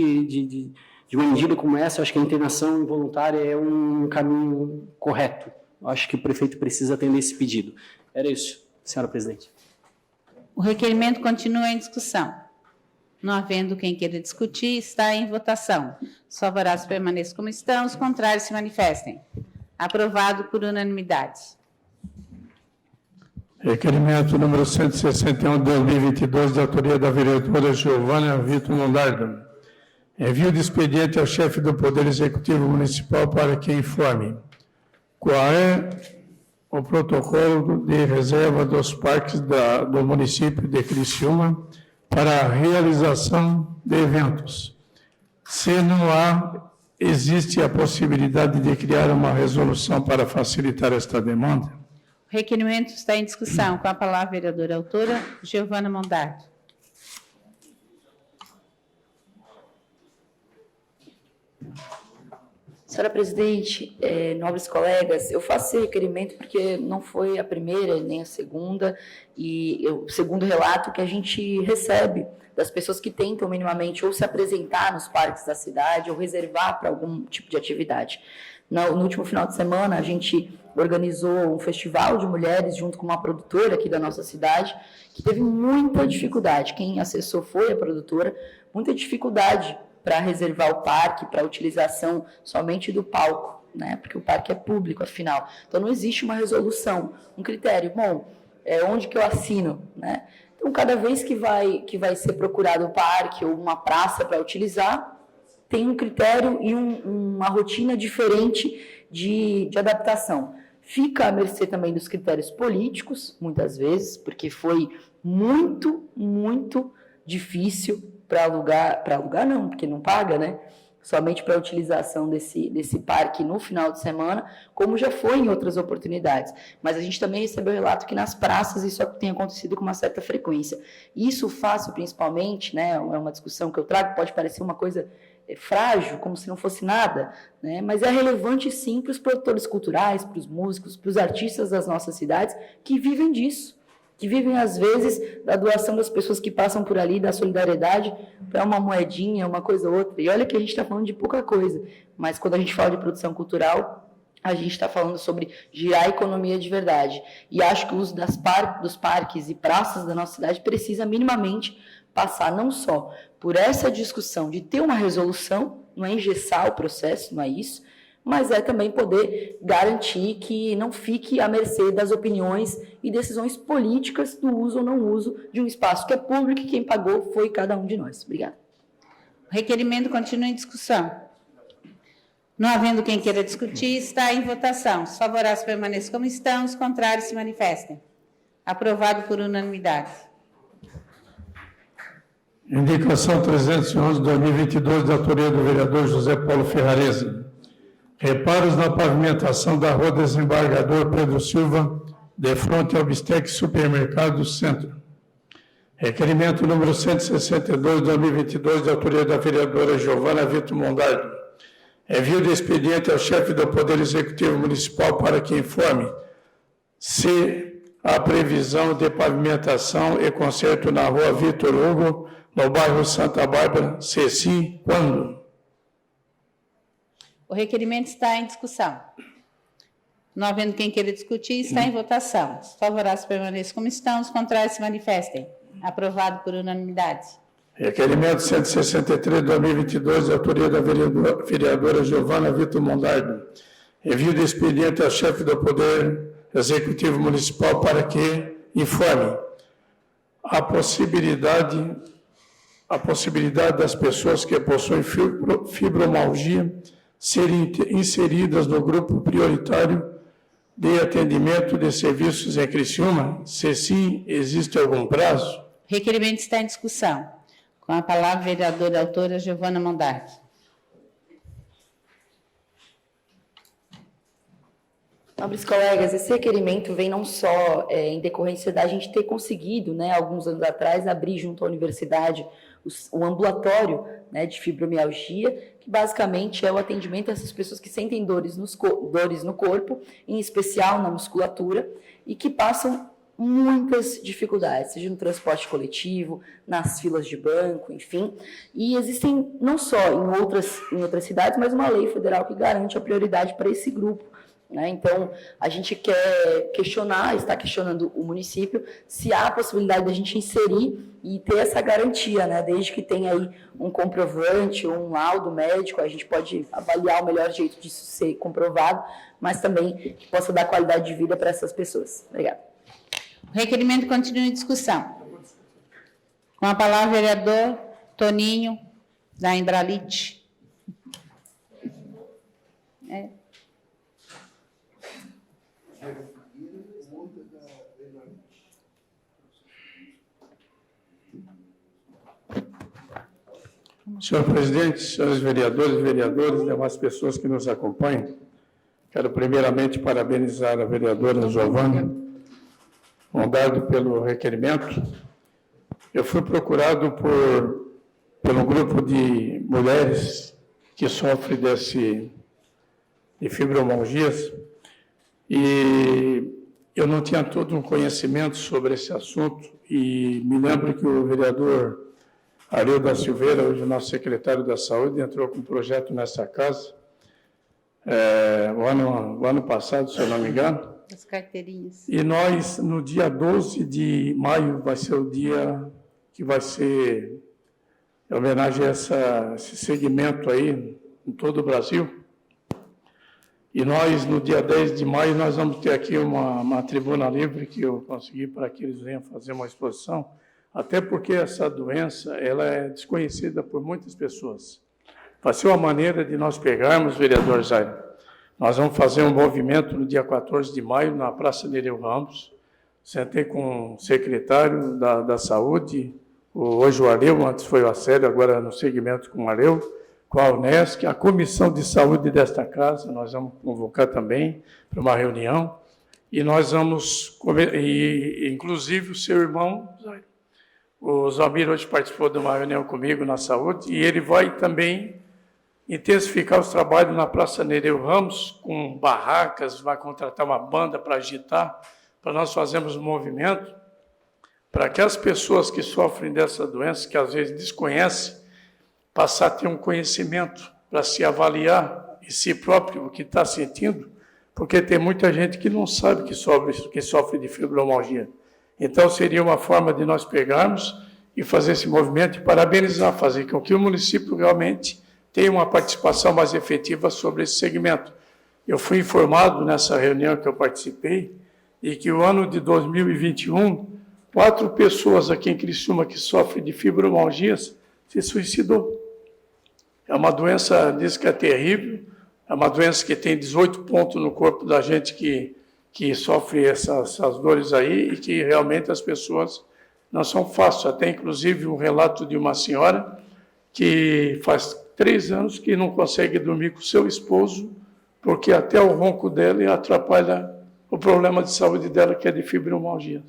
de uma medida como essa. Eu acho que a internação involuntária é um caminho correto. Eu acho que o prefeito precisa atender esse pedido. Era isso, senhora presidente. O requerimento continua em discussão. Não havendo quem queira discutir, está em votação. Os favoráveis permaneçam como estão, os contrários se manifestem. Aprovado por unanimidade. Requerimento número 161 de 2022, de autoria da vereadora Giovana Vitor Londardo. Envio de expediente ao chefe do Poder Executivo Municipal para que informe qual é o protocolo de reserva dos parques do município de Criciúma para a realização de eventos. Se não há, existe a possibilidade de criar uma resolução para facilitar esta demanda? O requerimento está em discussão. Com a palavra, a vereadora autora, Giovana Mondardo. Senhora presidente, nobres colegas, eu faço esse requerimento porque não foi a primeira nem a segunda, e o segundo relato que a gente recebe das pessoas que tentam minimamente ou se apresentar nos parques da cidade ou reservar para algum tipo de atividade. No último final de semana, a gente organizou um festival de mulheres junto com uma produtora aqui da nossa cidade, que teve muita dificuldade. Quem acessou foi a produtora, muita dificuldade para reservar o parque, para a utilização somente do palco, né? Porque o parque é público, afinal. Então, não existe uma resolução, um critério. Bom, onde que eu assino, né? Então, cada vez que vai ser procurado o parque ou uma praça para utilizar, tem um critério e uma rotina diferente de adaptação. Fica à mercê também dos critérios políticos, muitas vezes, porque foi muito, muito difícil para alugar não, porque não paga, né? Somente para a utilização desse parque no final de semana, como já foi em outras oportunidades. Mas a gente também recebeu relato que nas praças isso tem acontecido com uma certa frequência. Isso fácil, principalmente, né? É uma discussão que eu trago, pode parecer uma coisa frágil, como se não fosse nada, né? Mas é relevante sim para os produtores culturais, para os músicos, para os artistas das nossas cidades que vivem disso, que vivem, às vezes, da doação das pessoas que passam por ali, da solidariedade, para uma moedinha, uma coisa ou outra. E olha que a gente está falando de pouca coisa, mas quando a gente fala de produção cultural, a gente está falando sobre girar a economia de verdade. E acho que o uso dos parques e praças da nossa cidade precisa minimamente passar não só por essa discussão de ter uma resolução, não é engessar o processo, não é isso, mas é também poder garantir que não fique à mercê das opiniões e decisões políticas do uso ou não uso de um espaço que é público e quem pagou foi cada um de nós. Obrigada. O requerimento continua em discussão. Não havendo quem queira discutir, está em votação. Os favoráveis permaneçam como estão, os contrários se manifestem. Aprovado por unanimidade. Indicação 311/2022, de autoria do vereador José Paulo Ferrarese. Reparos na pavimentação da Rua Desembargador Pedro Silva, de frente ao Bistec Supermercado Centro. Requerimento número 162/2022, de autoria da vereadora Giovana Vitor Mondardo. Envio de expediente ao chefe do Poder Executivo Municipal para que informe se a previsão de pavimentação e conserto na Rua Vitor Hugo, no bairro Santa Bárbara, se sim, quando? O requerimento está em discussão. Não havendo quem queira discutir, está em votação. Os favoráveis permaneçam como estão, os contrários se manifestem. Aprovado por unanimidade. Requerimento 163/2022, de autoria da vereadora Giovana Vitor Mondardo. Envio de expediente ao chefe do Poder Executivo Municipal para que informe a possibilidade das pessoas que possuem fibromialgia serem inseridas no grupo prioritário de atendimento de serviços em Criciúma? Se sim, existe algum prazo? O requerimento está em discussão. Com a palavra, a vereadora autora Giovana Mondardo. Nobres colegas, esse requerimento vem não só em decorrência da gente ter conseguido, né, alguns anos atrás, abrir junto à universidade o ambulatório, né, de fibromialgia, que basicamente é o atendimento a essas pessoas que sentem dores no corpo, em especial na musculatura, e que passam muitas dificuldades, seja no transporte coletivo, nas filas de banco, enfim. E existem, não só em outras cidades, mas uma lei federal que garante a prioridade para esse grupo, né? Então, a gente está questionando o município se há a possibilidade de a gente inserir e ter essa garantia, né? Desde que tenha aí um comprovante ou um laudo médico, a gente pode avaliar o melhor jeito disso ser comprovado, mas também que possa dar qualidade de vida para essas pessoas. Obrigada. O requerimento continua em discussão. Com a palavra, vereador Toninho da Embralit. Senhor presidente, senhores vereadores e vereadoras, demais pessoas que nos acompanham, quero primeiramente parabenizar a vereadora Giovana, mandado pelo requerimento. Eu fui procurado pelo grupo de mulheres que sofrem de fibromialgias e eu não tinha todo um conhecimento sobre esse assunto e me lembro que o vereador Ariel da Silveira, hoje nosso secretário da Saúde, entrou com um projeto nessa casa o ano passado, se eu não me engano. As carteirinhas. E nós, no dia 12 de maio, vai ser o dia que vai ser em homenagem a esse segmento aí em todo o Brasil. E nós, no dia 10 de maio, nós vamos ter aqui uma tribuna livre que eu consegui para que eles venham fazer uma exposição, até porque essa doença ela é desconhecida por muitas pessoas. Vai ser uma maneira de nós pegarmos, vereador Jair. Nós vamos fazer um movimento no dia 14 de maio, na Praça Nereu Ramos. Sentei com o secretário da Saúde, hoje o Areu, antes foi o Acélio, agora no segmento com o Areu, com a Unesc, a Comissão de Saúde desta casa, nós vamos convocar também para uma reunião, e nós vamos, inclusive o seu irmão, o Zalmir hoje participou de uma reunião comigo na saúde, e ele vai também intensificar os trabalhos na Praça Nereu Ramos, com barracas, vai contratar uma banda para agitar, para nós fazermos um movimento, para que as pessoas que sofrem dessa doença, que às vezes desconhecem, passar a ter um conhecimento para se avaliar em si próprio o que está sentindo, porque tem muita gente que não sabe que sofre de fibromialgia. Então, seria uma forma de nós pegarmos e fazer esse movimento e parabenizar, fazer com que o município realmente tenha uma participação mais efetiva sobre esse segmento. Eu fui informado nessa reunião que eu participei e que o ano de 2021, 4 pessoas aqui em Criciúma que sofrem de fibromialgias se suicidou. É uma doença, diz que é terrível, é uma doença que tem 18 pontos no corpo da gente que sofre essas dores aí e que realmente as pessoas não são fáceis. Até inclusive um relato de uma senhora que faz 3 anos que não consegue dormir com seu esposo porque até o ronco dela atrapalha o problema de saúde dela, que é de fibromialgia.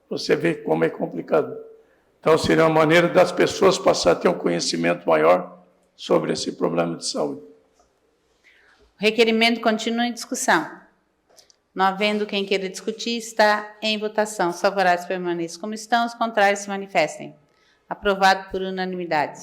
Você vê como é complicado. Então, seria uma maneira das pessoas passarem a ter um conhecimento maior sobre esse problema de saúde. O requerimento continua em discussão. Não havendo quem queira discutir, está em votação. Os favoráveis permaneçam como estão, os contrários se manifestem. Aprovado por unanimidade.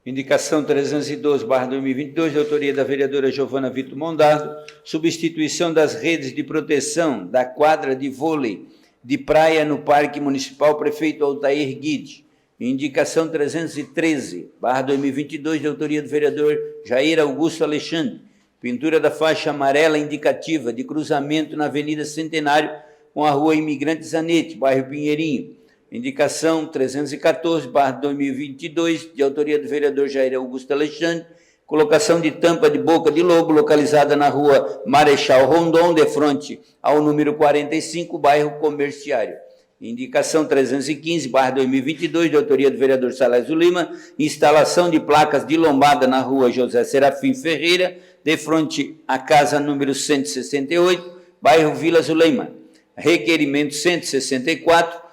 Indicação 312/2022, de autoria da vereadora Giovana Vitor Mondardo, substituição das redes de proteção da quadra de vôlei de praia no Parque Municipal Prefeito Altair Guide. Indicação 313/2022, de autoria do vereador Jair Augusto Alexandre, pintura da faixa amarela indicativa de cruzamento na Avenida Centenário com a Rua Imigrante Zanetti, bairro Pinheirinho. Indicação 314/2022, de autoria do vereador Jair Augusto Alexandre, colocação de tampa de boca de lobo localizada na Rua Marechal Rondon, de frente ao número 45, bairro Comerciário. Indicação 315/2022, de autoria do vereador Salésio Lima, instalação de placas de lombada na Rua José Serafim Ferreira, de frente à casa número 168, bairro Vila Zuleima. Requerimento 164,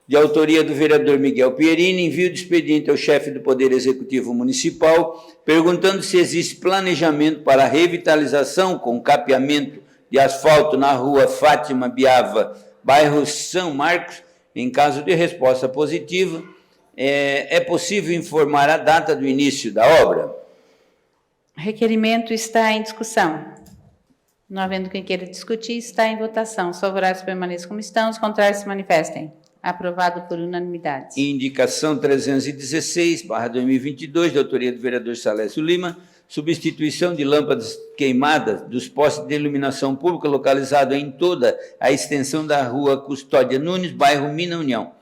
de autoria do vereador Miguel Pierini, envio de expediente ao chefe do Poder Executivo Municipal, perguntando se existe planejamento para a revitalização com capeamento de asfalto na Rua Fátima Biava, bairro São Marcos. Em caso de resposta positiva, é possível informar a data do início da obra? O requerimento está em discussão. Não havendo quem queira discutir, está em votação. Os favoráveis permaneçam como estão, os contrários se manifestem. Aprovado por unanimidade. Indicação 316/2022, de autoria do vereador Salésio Lima, substituição de lâmpadas queimadas dos postes de iluminação pública localizados em toda a extensão da Rua Custódia Nunes, bairro Mina União.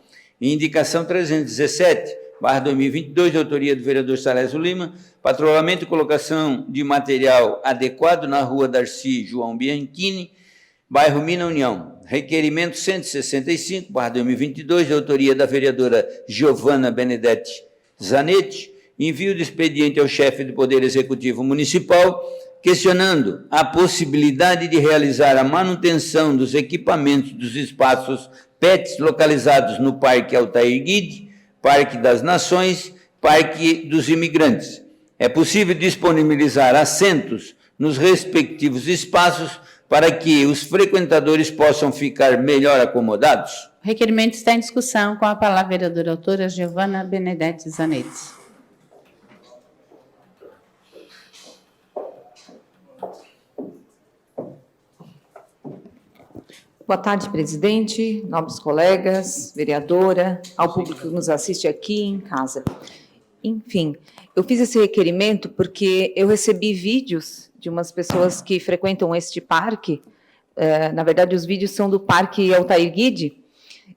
Indicação 317, 2022, de autoria do vereador Salésio Lima, patrulhamento e colocação de material adequado na rua Darcy João Bianchini, bairro Mina União. Requerimento 165, 2022, de autoria da vereadora Giovana Benedetti Zanetti, envio de expediente ao chefe do Poder Executivo Municipal, questionando a possibilidade de realizar a manutenção dos equipamentos dos espaços PETs localizados no Parque Altair Guide, Parque das Nações, Parque dos Imigrantes. É possível disponibilizar assentos nos respectivos espaços para que os frequentadores possam ficar melhor acomodados? O requerimento está em discussão. Com a palavra a vereadora autora Giovana Benedetti Zanetti. Boa tarde, presidente, nobres colegas, vereadora, ao público que nos assiste aqui em casa. Enfim, eu fiz esse requerimento porque eu recebi vídeos de umas pessoas que frequentam este parque. Na verdade, os vídeos são do Parque Altair Guide,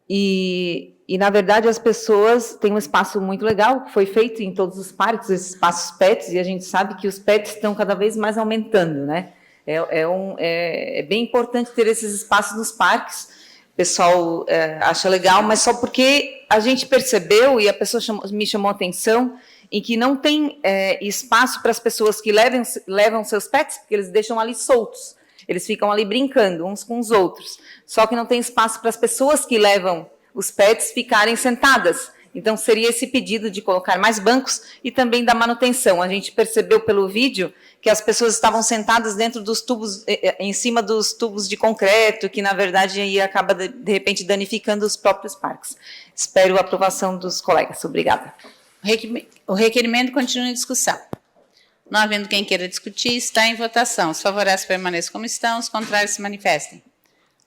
e, na verdade, as pessoas têm um espaço muito legal, que foi feito em todos os parques, esses espaços PETs, e a gente sabe que os PETs estão cada vez mais aumentando, né? É bem importante ter esses espaços nos parques. O pessoal acha legal, mas só porque a gente percebeu, e a pessoa me chamou a atenção, em que não tem espaço para as pessoas que levam seus pets, porque eles deixam ali soltos. Eles ficam ali brincando uns com os outros. Só que não tem espaço para as pessoas que levam os pets ficarem sentadas. Então, seria esse pedido de colocar mais bancos e também da manutenção. A gente percebeu pelo vídeo que as pessoas estavam sentadas dentro dos tubos, em cima dos tubos de concreto, que, na verdade, aí acaba, de repente, danificando os próprios parques. Espero a aprovação dos colegas. Obrigada. O requerimento continua em discussão. Não havendo quem queira discutir, está em votação. Os favoráveis permaneçam como estão, os contrários se manifestem.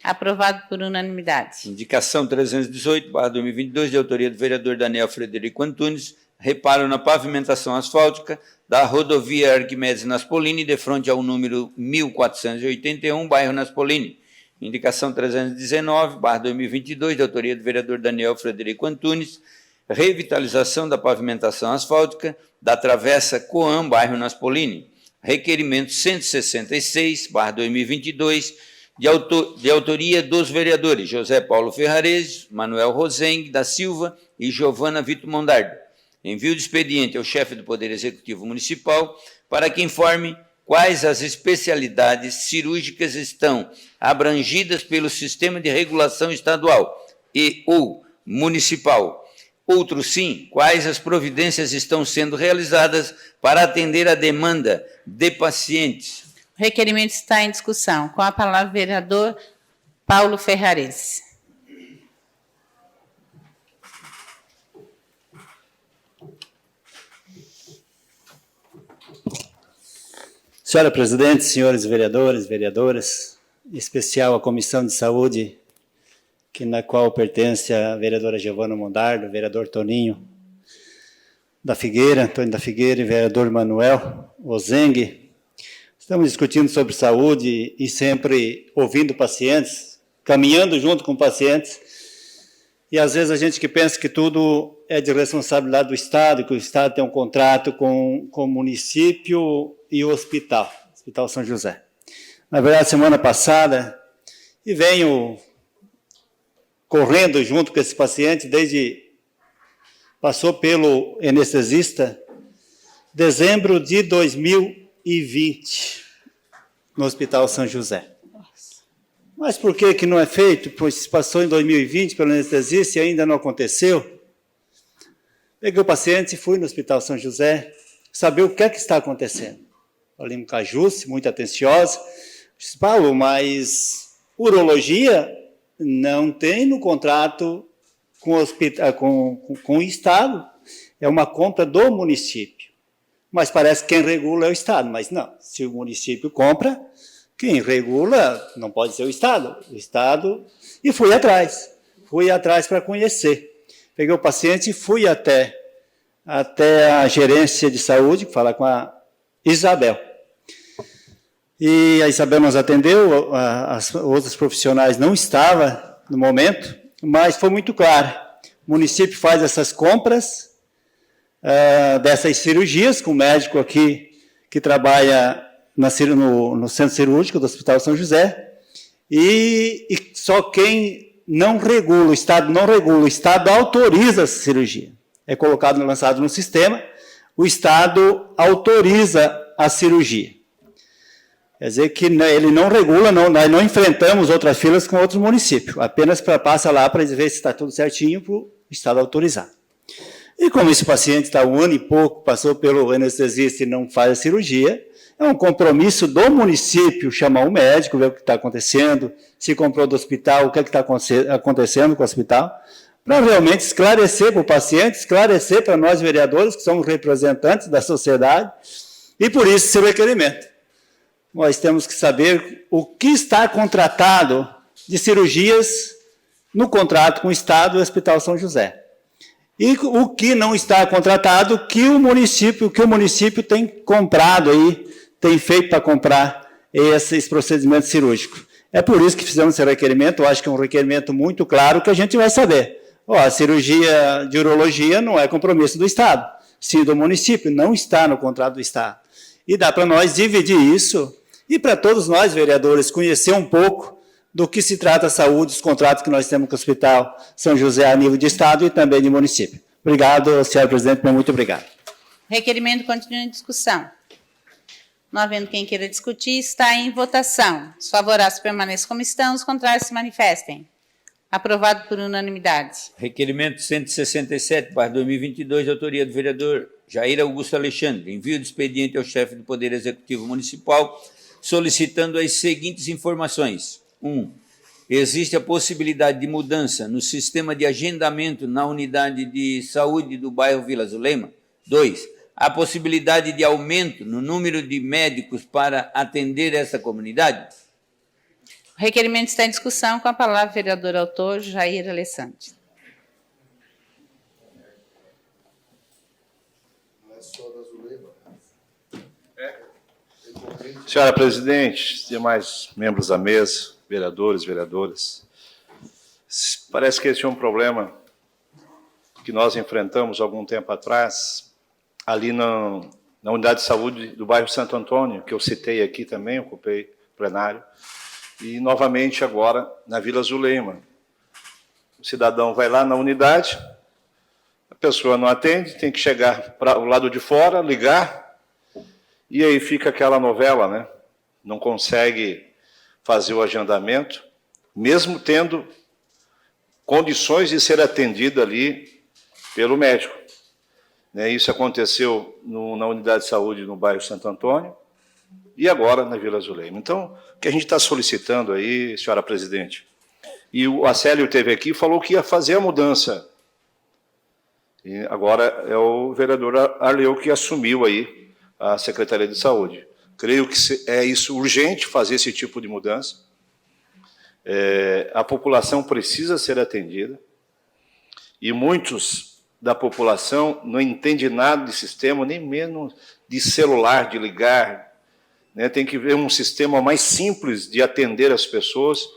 Aprovado por unanimidade. Indicação 318, 2022, de autoria do vereador Daniel Frederico Antunes, reparo na pavimentação asfáltica da rodovia Arquimedes Naspolini, de frente ao número 1481, bairro Naspolini. Indicação 319, 2022, de autoria do vereador Daniel Frederico Antunes, revitalização da pavimentação asfáltica da travessa Coam, bairro Naspolini. Requerimento 166, 2022, de autoria dos vereadores José Paulo Ferrarese, Manuel Rosengue da Silva e Giovana Vitor Mondardo. Envio de expediente ao chefe do Poder Executivo Municipal para que informe quais as especialidades cirúrgicas estão abrangidas pelo sistema de regulação estadual e ou municipal. Outro sim, quais as providências estão sendo realizadas para atender a demanda de pacientes. O requerimento está em discussão. Com a palavra o vereador Paulo Ferrarese. Senhora presidente, senhores vereadores, vereadoras, em especial a Comissão de Saúde, na qual pertence a vereadora Giovana Mondardo, o vereador Toninho da Figueira, Antônio da Figueira e vereador Manuel Ozengue. Estamos discutindo sobre saúde e sempre ouvindo pacientes, caminhando junto com pacientes, e às vezes a gente que pensa que tudo é de responsabilidade do Estado, que o Estado tem um contrato com o município e o Hospital São José. Na verdade, semana passada, e venho correndo junto com esse paciente, passou pelo anestesista, dezembro de 2020, no Hospital São José. Mas por que não é feito? Pois passou em 2020 pelo anestesista e ainda não aconteceu. Peguei o paciente e fui no Hospital São José saber o que é que está acontecendo. Falei com a Jússi, muito atenciosa. Disse, Paulo, mas urologia não tem no contrato com o Estado, é uma compra do município. Mas parece que quem regula é o Estado. Mas não, se o município compra, quem regula não pode ser o Estado. E fui atrás para conhecer. Peguei o paciente e fui até a gerência de saúde, falar com a Isabel. E a Isabel nos atendeu, as outras profissionais não estavam no momento, mas foi muito claro. O município faz essas compras dessas cirurgias, com o médico aqui que trabalha no centro cirúrgico do Hospital São José, e só quem não regula, o Estado não regula, o Estado autoriza essa cirurgia. É colocado, lançado no sistema, o Estado autoriza a cirurgia. Quer dizer que ele não regula, nós não enfrentamos outras filas com outros municípios, apenas passa lá para ver se está tudo certinho para o Estado autorizar. E como esse paciente está 1 ano e pouco, passou pelo anestesista e não faz a cirurgia, é um compromisso do município chamar o médico, ver o que está acontecendo, se comprou do hospital, o que está acontecendo com o hospital, para realmente esclarecer para o paciente, esclarecer para nós vereadores, que somos representantes da sociedade, e por isso esse requerimento. Nós temos que saber o que está contratado de cirurgias no contrato com o Estado e o Hospital São José. E o que não está contratado, que o município tem comprado aí, tem feito para comprar esses procedimentos cirúrgicos. É por isso que fizemos esse requerimento, eu acho que é um requerimento muito claro, que a gente vai saber. A cirurgia de urologia não é compromisso do Estado, sim do município, não está no contrato do Estado. E dá para nós dividir isso, e para todos nós, vereadores, conhecer um pouco do que se trata a saúde, os contratos que nós temos com o Hospital São José a nível de Estado e também de município. Obrigado, senhora presidente, muito obrigado. Requerimento continua em discussão. Não havendo quem queira discutir, está em votação. Os favoráveis permaneçam como estão, os contrários se manifestem. Aprovado por unanimidade. Requerimento 167/2022, de autoria do vereador Jair Augusto Alexandre. Envio de expediente ao chefe do Poder Executivo Municipal, solicitando as seguintes informações. 1. Existe a possibilidade de mudança no sistema de agendamento na unidade de saúde do bairro Vila Zulema. 2. A possibilidade de aumento no número de médicos para atender essa comunidade. O requerimento está em discussão, com a palavra o vereador autor Jair Alessandro. Senhora presidente, demais membros da mesa, vereadores, vereadoras, parece que esse é um problema que nós enfrentamos algum tempo atrás, ali na unidade de saúde do bairro Santo Antônio, que eu citei aqui também, ocupei plenário, e novamente agora na Vila Zulema. O cidadão vai lá na unidade, a pessoa não atende, tem que chegar para o lado de fora, ligar, e aí fica aquela novela, né? Não consegue fazer o agendamento, mesmo tendo condições de ser atendido ali pelo médico. Isso aconteceu na unidade de saúde no bairro Santo Antônio e agora na Vila Zulema. Então, o que a gente está solicitando aí, senhora presidente, e o Acélio esteve aqui e falou que ia fazer a mudança. E agora é o vereador Arleu que assumiu aí a Secretaria de Saúde. Creio que é isso urgente, fazer esse tipo de mudança. A população precisa ser atendida e muitos da população não entendem nada de sistema, nem mesmo de celular, de ligar. Tem que ver um sistema mais simples de atender as pessoas.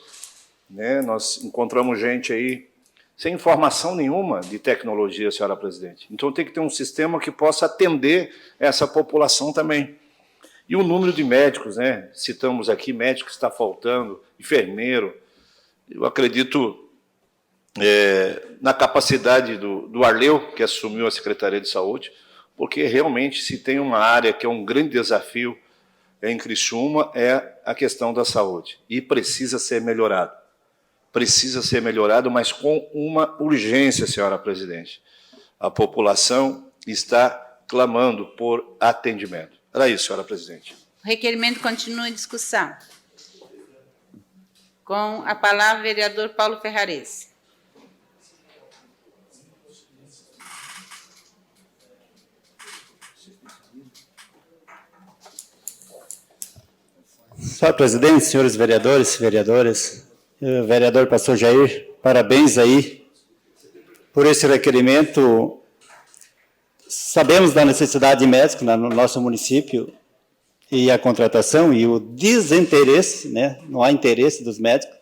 Nós encontramos gente aí sem informação nenhuma de tecnologia, senhora presidente. Então tem que ter um sistema que possa atender essa população também. E o número de médicos, citamos aqui, médico que está faltando, enfermeiro. Eu acredito na capacidade do Arleu, que assumiu a Secretaria de Saúde, porque realmente se tem uma área que é um grande desafio em Criciúma, é a questão da saúde. E precisa ser melhorado. Precisa ser melhorado, mas com uma urgência, senhora presidente. A população está clamando por atendimento. Era isso, senhora presidente. O requerimento continua em discussão. Com a palavra o vereador Paulo Ferrarese. Senhora presidente, senhores vereadores, vereadoras, vereador pastor Jair, parabéns aí por esse requerimento. Sabemos da necessidade de médicos no nosso município e a contratação e o desinteresse, não há interesse dos médicos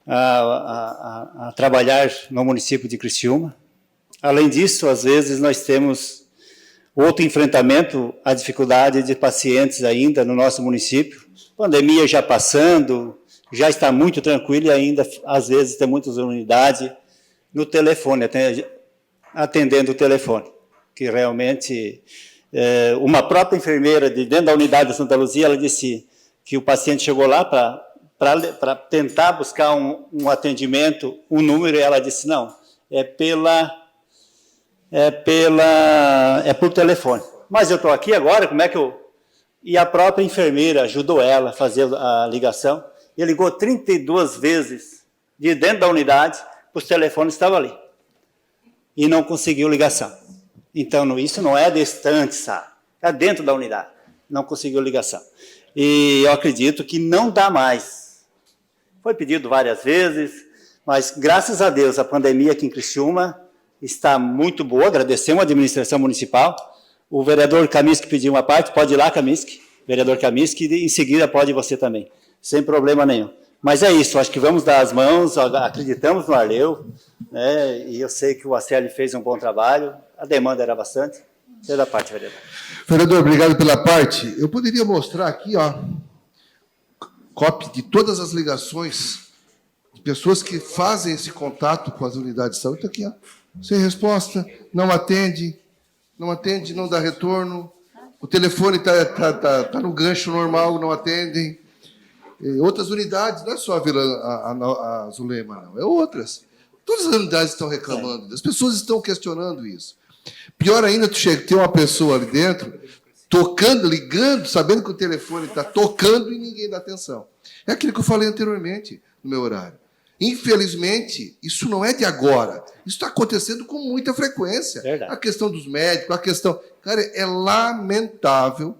a trabalhar no município de Criciúma. Além disso, às vezes nós temos outro enfrentamento à dificuldade de pacientes ainda no nosso município. Pandemia já passando, já está muito tranquilo e ainda, às vezes, tem muitas unidades no telefone, atendendo o telefone, que realmente... uma própria enfermeira de dentro da unidade de Santa Luzia, ela disse que o paciente chegou lá para tentar buscar um atendimento, um número, e ela disse, não, é por telefone. Mas eu estou aqui agora, como é que eu... E a própria enfermeira ajudou ela a fazer a ligação, e ligou 32 vezes de dentro da unidade, os telefones estavam ali, e não conseguiu ligação. Então, isso não é distante, sabe? É dentro da unidade, não conseguiu ligação. E eu acredito que não dá mais. Foi pedido várias vezes, mas, graças a Deus, a pandemia aqui em Criciúma está muito boa, agradecemos a administração municipal. O vereador Kaminsky pediu uma parte, pode ir lá, Kaminsky, vereador Kaminsky, e em seguida pode você também, sem problema nenhum. Mas é isso, acho que vamos dar as mãos, acreditamos no Arleu, né, e eu sei que o ACL fez um bom trabalho, a demanda era bastante. Você da parte, vereador. Vereador, obrigado pela parte. Eu poderia mostrar aqui, ó, cópia de todas as ligações de pessoas que fazem esse contato com as unidades de saúde. Está aqui, ó, sem resposta, não atende, não dá retorno, o telefone tá no gancho normal, não atendem. Outras unidades, não é só a Vila a Zulema, não, é outras. Todas as unidades estão reclamando, as pessoas estão questionando isso. Pior ainda, tem uma pessoa ali dentro, tocando, ligando, sabendo que o telefone está tocando e ninguém dá atenção. É aquilo que eu falei anteriormente, no meu horário. Infelizmente, isso não é de agora. Isso está acontecendo com muita frequência. Verdade. A questão dos médicos, a questão... Cara, é lamentável.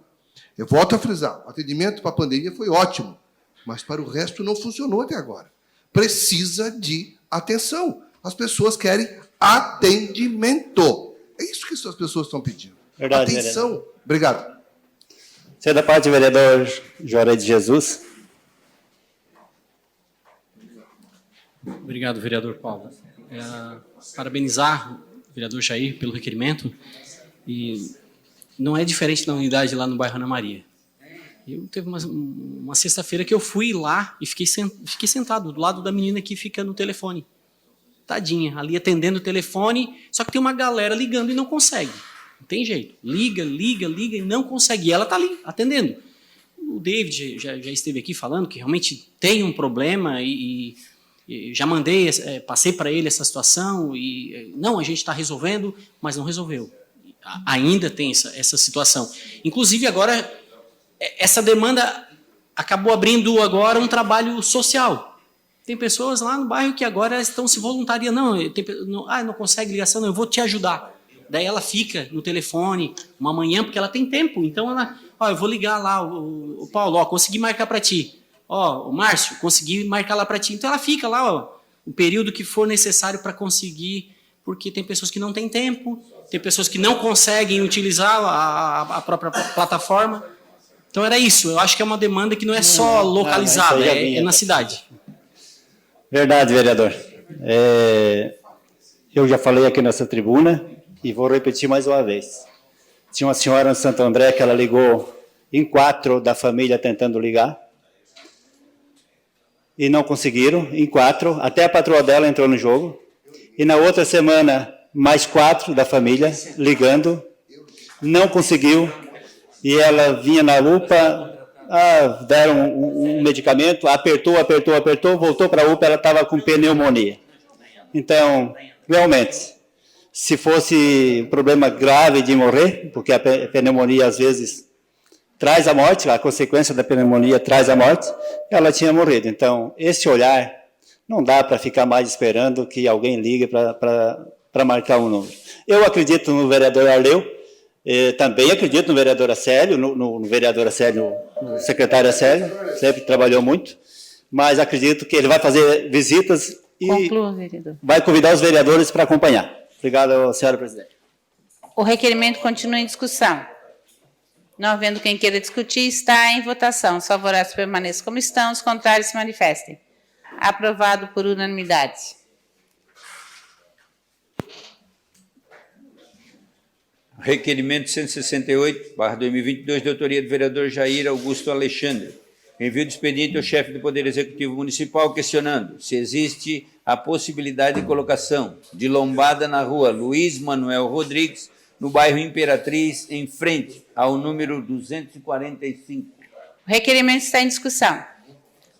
Eu volto a frisar, o atendimento para a pandemia foi ótimo, mas para o resto não funcionou até agora. Precisa de atenção. As pessoas querem atendimento. É isso que as pessoas estão pedindo. Verdade, atenção. vereador. Obrigado. Você da parte do vereador Joré de Jesus. Obrigado, vereador Paulo. Parabenizar o vereador Jair pelo requerimento. E não é diferente da unidade lá no bairro Ana Maria. Teve uma sexta-feira que eu fui lá e fiquei sentado do lado da menina que fica no telefone. Tadinha, ali atendendo o telefone, só que tem uma galera ligando e não consegue. Não tem jeito. Liga e não consegue. E ela está ali, atendendo. O David já esteve aqui falando que realmente tem um problema e já mandei, passei para ele essa situação e não, a gente está resolvendo, mas não resolveu. Ainda tem essa situação. Inclusive, agora, essa demanda acabou abrindo agora um trabalho social. Tem pessoas lá no bairro que agora estão se voluntariando. Não consegue ligação, não, eu vou te ajudar. Daí ela fica no telefone uma manhã, porque ela tem tempo. Então, eu vou ligar lá, o Paulo, consegui marcar para ti. O Márcio, consegui marcar lá para ti. Então, ela fica lá, o período que for necessário para conseguir, porque tem pessoas que não têm tempo, tem pessoas que não conseguem utilizar a própria plataforma. Então, era isso. Eu acho que é uma demanda que não é só localizada, é na cidade. Verdade, vereador. Eu já falei aqui nessa tribuna e vou repetir mais uma vez. Tinha uma senhora em Santo André que ela ligou em 4 da família tentando ligar e não conseguiram, em 4, até a patroa dela entrou no jogo. E na outra semana, mais 4 da família ligando, não conseguiu, e ela vinha na UPA, deram um medicamento, apertou, voltou para a UPA, ela estava com pneumonia. Então, realmente, se fosse um problema grave de morrer, porque a pneumonia às vezes traz a morte, a consequência da pneumonia traz a morte, ela tinha morrido. Então, esse olhar, não dá para ficar mais esperando que alguém ligue para marcar um número. Eu acredito no vereador Arleu, também acredito no vereador Acélio, no vereador Acélio, no secretário Acélio, sempre trabalhou muito, mas acredito que ele vai fazer visitas e Conclua, vereador. Vai convidar os vereadores para acompanhar. Obrigado, senhora presidente. O requerimento continua em discussão. Não havendo quem queira discutir, está em votação. Os favoráveis permaneçam como estão, os contrários se manifestem. Aprovado por unanimidade. Requerimento 168/2022, de autoria do vereador Jair Augusto Alexandre. Envio de expediente ao chefe do Poder Executivo Municipal questionando se existe a possibilidade de colocação de lombada na rua Luiz Manuel Rodrigues, no bairro Imperatriz, em frente ao número 245. O requerimento está em discussão.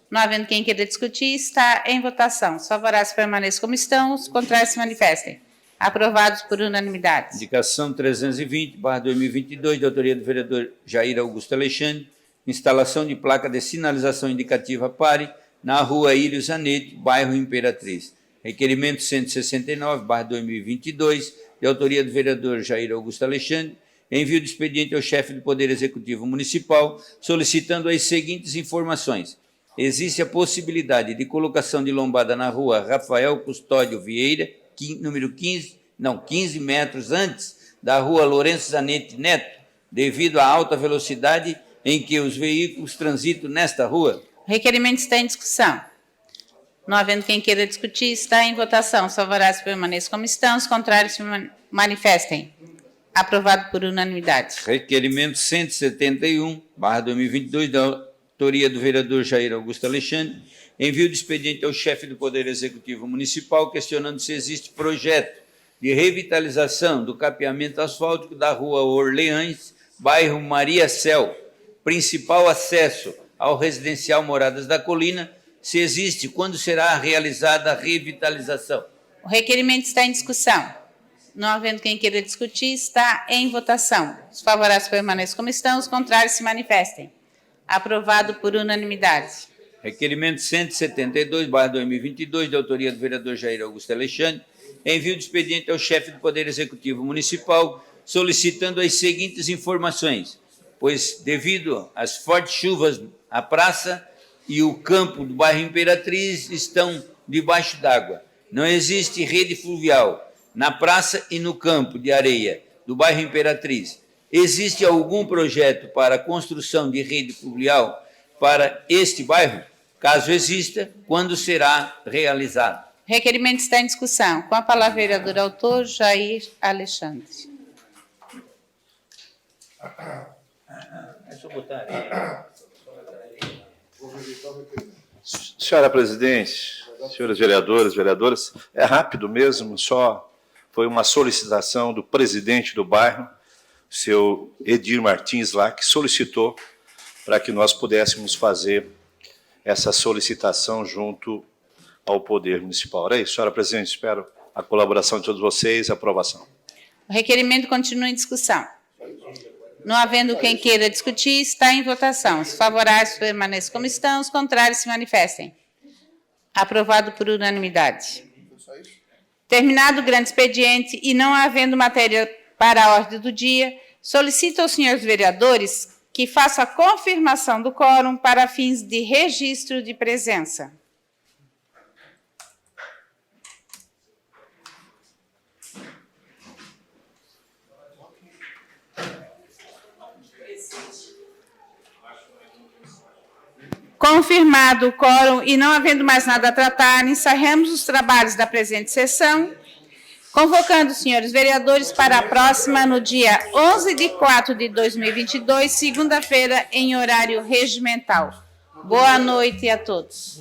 Não havendo quem queira discutir, está em votação. Os favoráveis permaneçam como estão, os contrários se manifestem. Aprovados por unanimidade. Indicação 320/2022, de autoria do vereador Jair Augusto Alexandre. Instalação de placa de sinalização indicativa pare na rua Írio Zanetti, bairro Imperatriz. Requerimento 169/2022, de autoria do vereador Jair Augusto Alexandre. Envio de expediente ao chefe do Poder Executivo Municipal, solicitando as seguintes informações. Existe a possibilidade de colocação de lombada na rua Rafael Custódio Vieira, número 15 metros antes da rua Lourenço Zanetti Neto, devido à alta velocidade em que os veículos transitam nesta rua. O requerimento está em discussão. Não havendo quem queira discutir, está em votação. Os favoráveis permaneçam como estão, os contrários se manifestem. Aprovado por unanimidade. Requerimento 171/2022, da autoria do vereador Jair Augusto Alexandre. Envio de expediente ao chefe do Poder Executivo Municipal, questionando se existe projeto de revitalização do capeamento asfáltico da rua Orleans, bairro Maria Céu, principal acesso ao residencial Moradas da Colina, se existe, quando será realizada a revitalização. O requerimento está em discussão. Não havendo quem queira discutir, está em votação. Os favoráveis permaneçam como estão, os contrários se manifestem. Aprovado por unanimidade. Requerimento 172/2022, de autoria do vereador Jair Augusto Alexandre. Envio de expediente ao chefe do Poder Executivo Municipal, solicitando as seguintes informações, pois, devido às fortes chuvas, a praça e o campo do bairro Imperatriz estão debaixo d'água. Não existe rede fluvial na praça e no campo de areia do bairro Imperatriz. Existe algum projeto para a construção de rede fluvial para este bairro? Caso exista, quando será realizado? O requerimento está em discussão. Com a palavra, vereador autor Jair Alexandre. Senhora presidente, senhores vereadores, vereadoras, é rápido mesmo, só foi uma solicitação do presidente do bairro, seu Edir Martins lá, que solicitou para que nós pudéssemos fazer essa solicitação junto ao Poder Municipal. É isso, senhora presidente, espero a colaboração de todos vocês e a aprovação. O requerimento continua em discussão. Não havendo quem queira discutir, está em votação. Os favoráveis permaneçam como estão, os contrários se manifestem. Aprovado por unanimidade. Terminado o grande expediente e não havendo matéria para a ordem do dia, solicito aos senhores vereadores que façam a confirmação do quórum para fins de registro de presença. Confirmado o quórum e não havendo mais nada a tratar, encerramos os trabalhos da presente sessão, convocando os senhores vereadores para a próxima, no dia 11/4/2022, segunda-feira, em horário regimental. Boa noite a todos.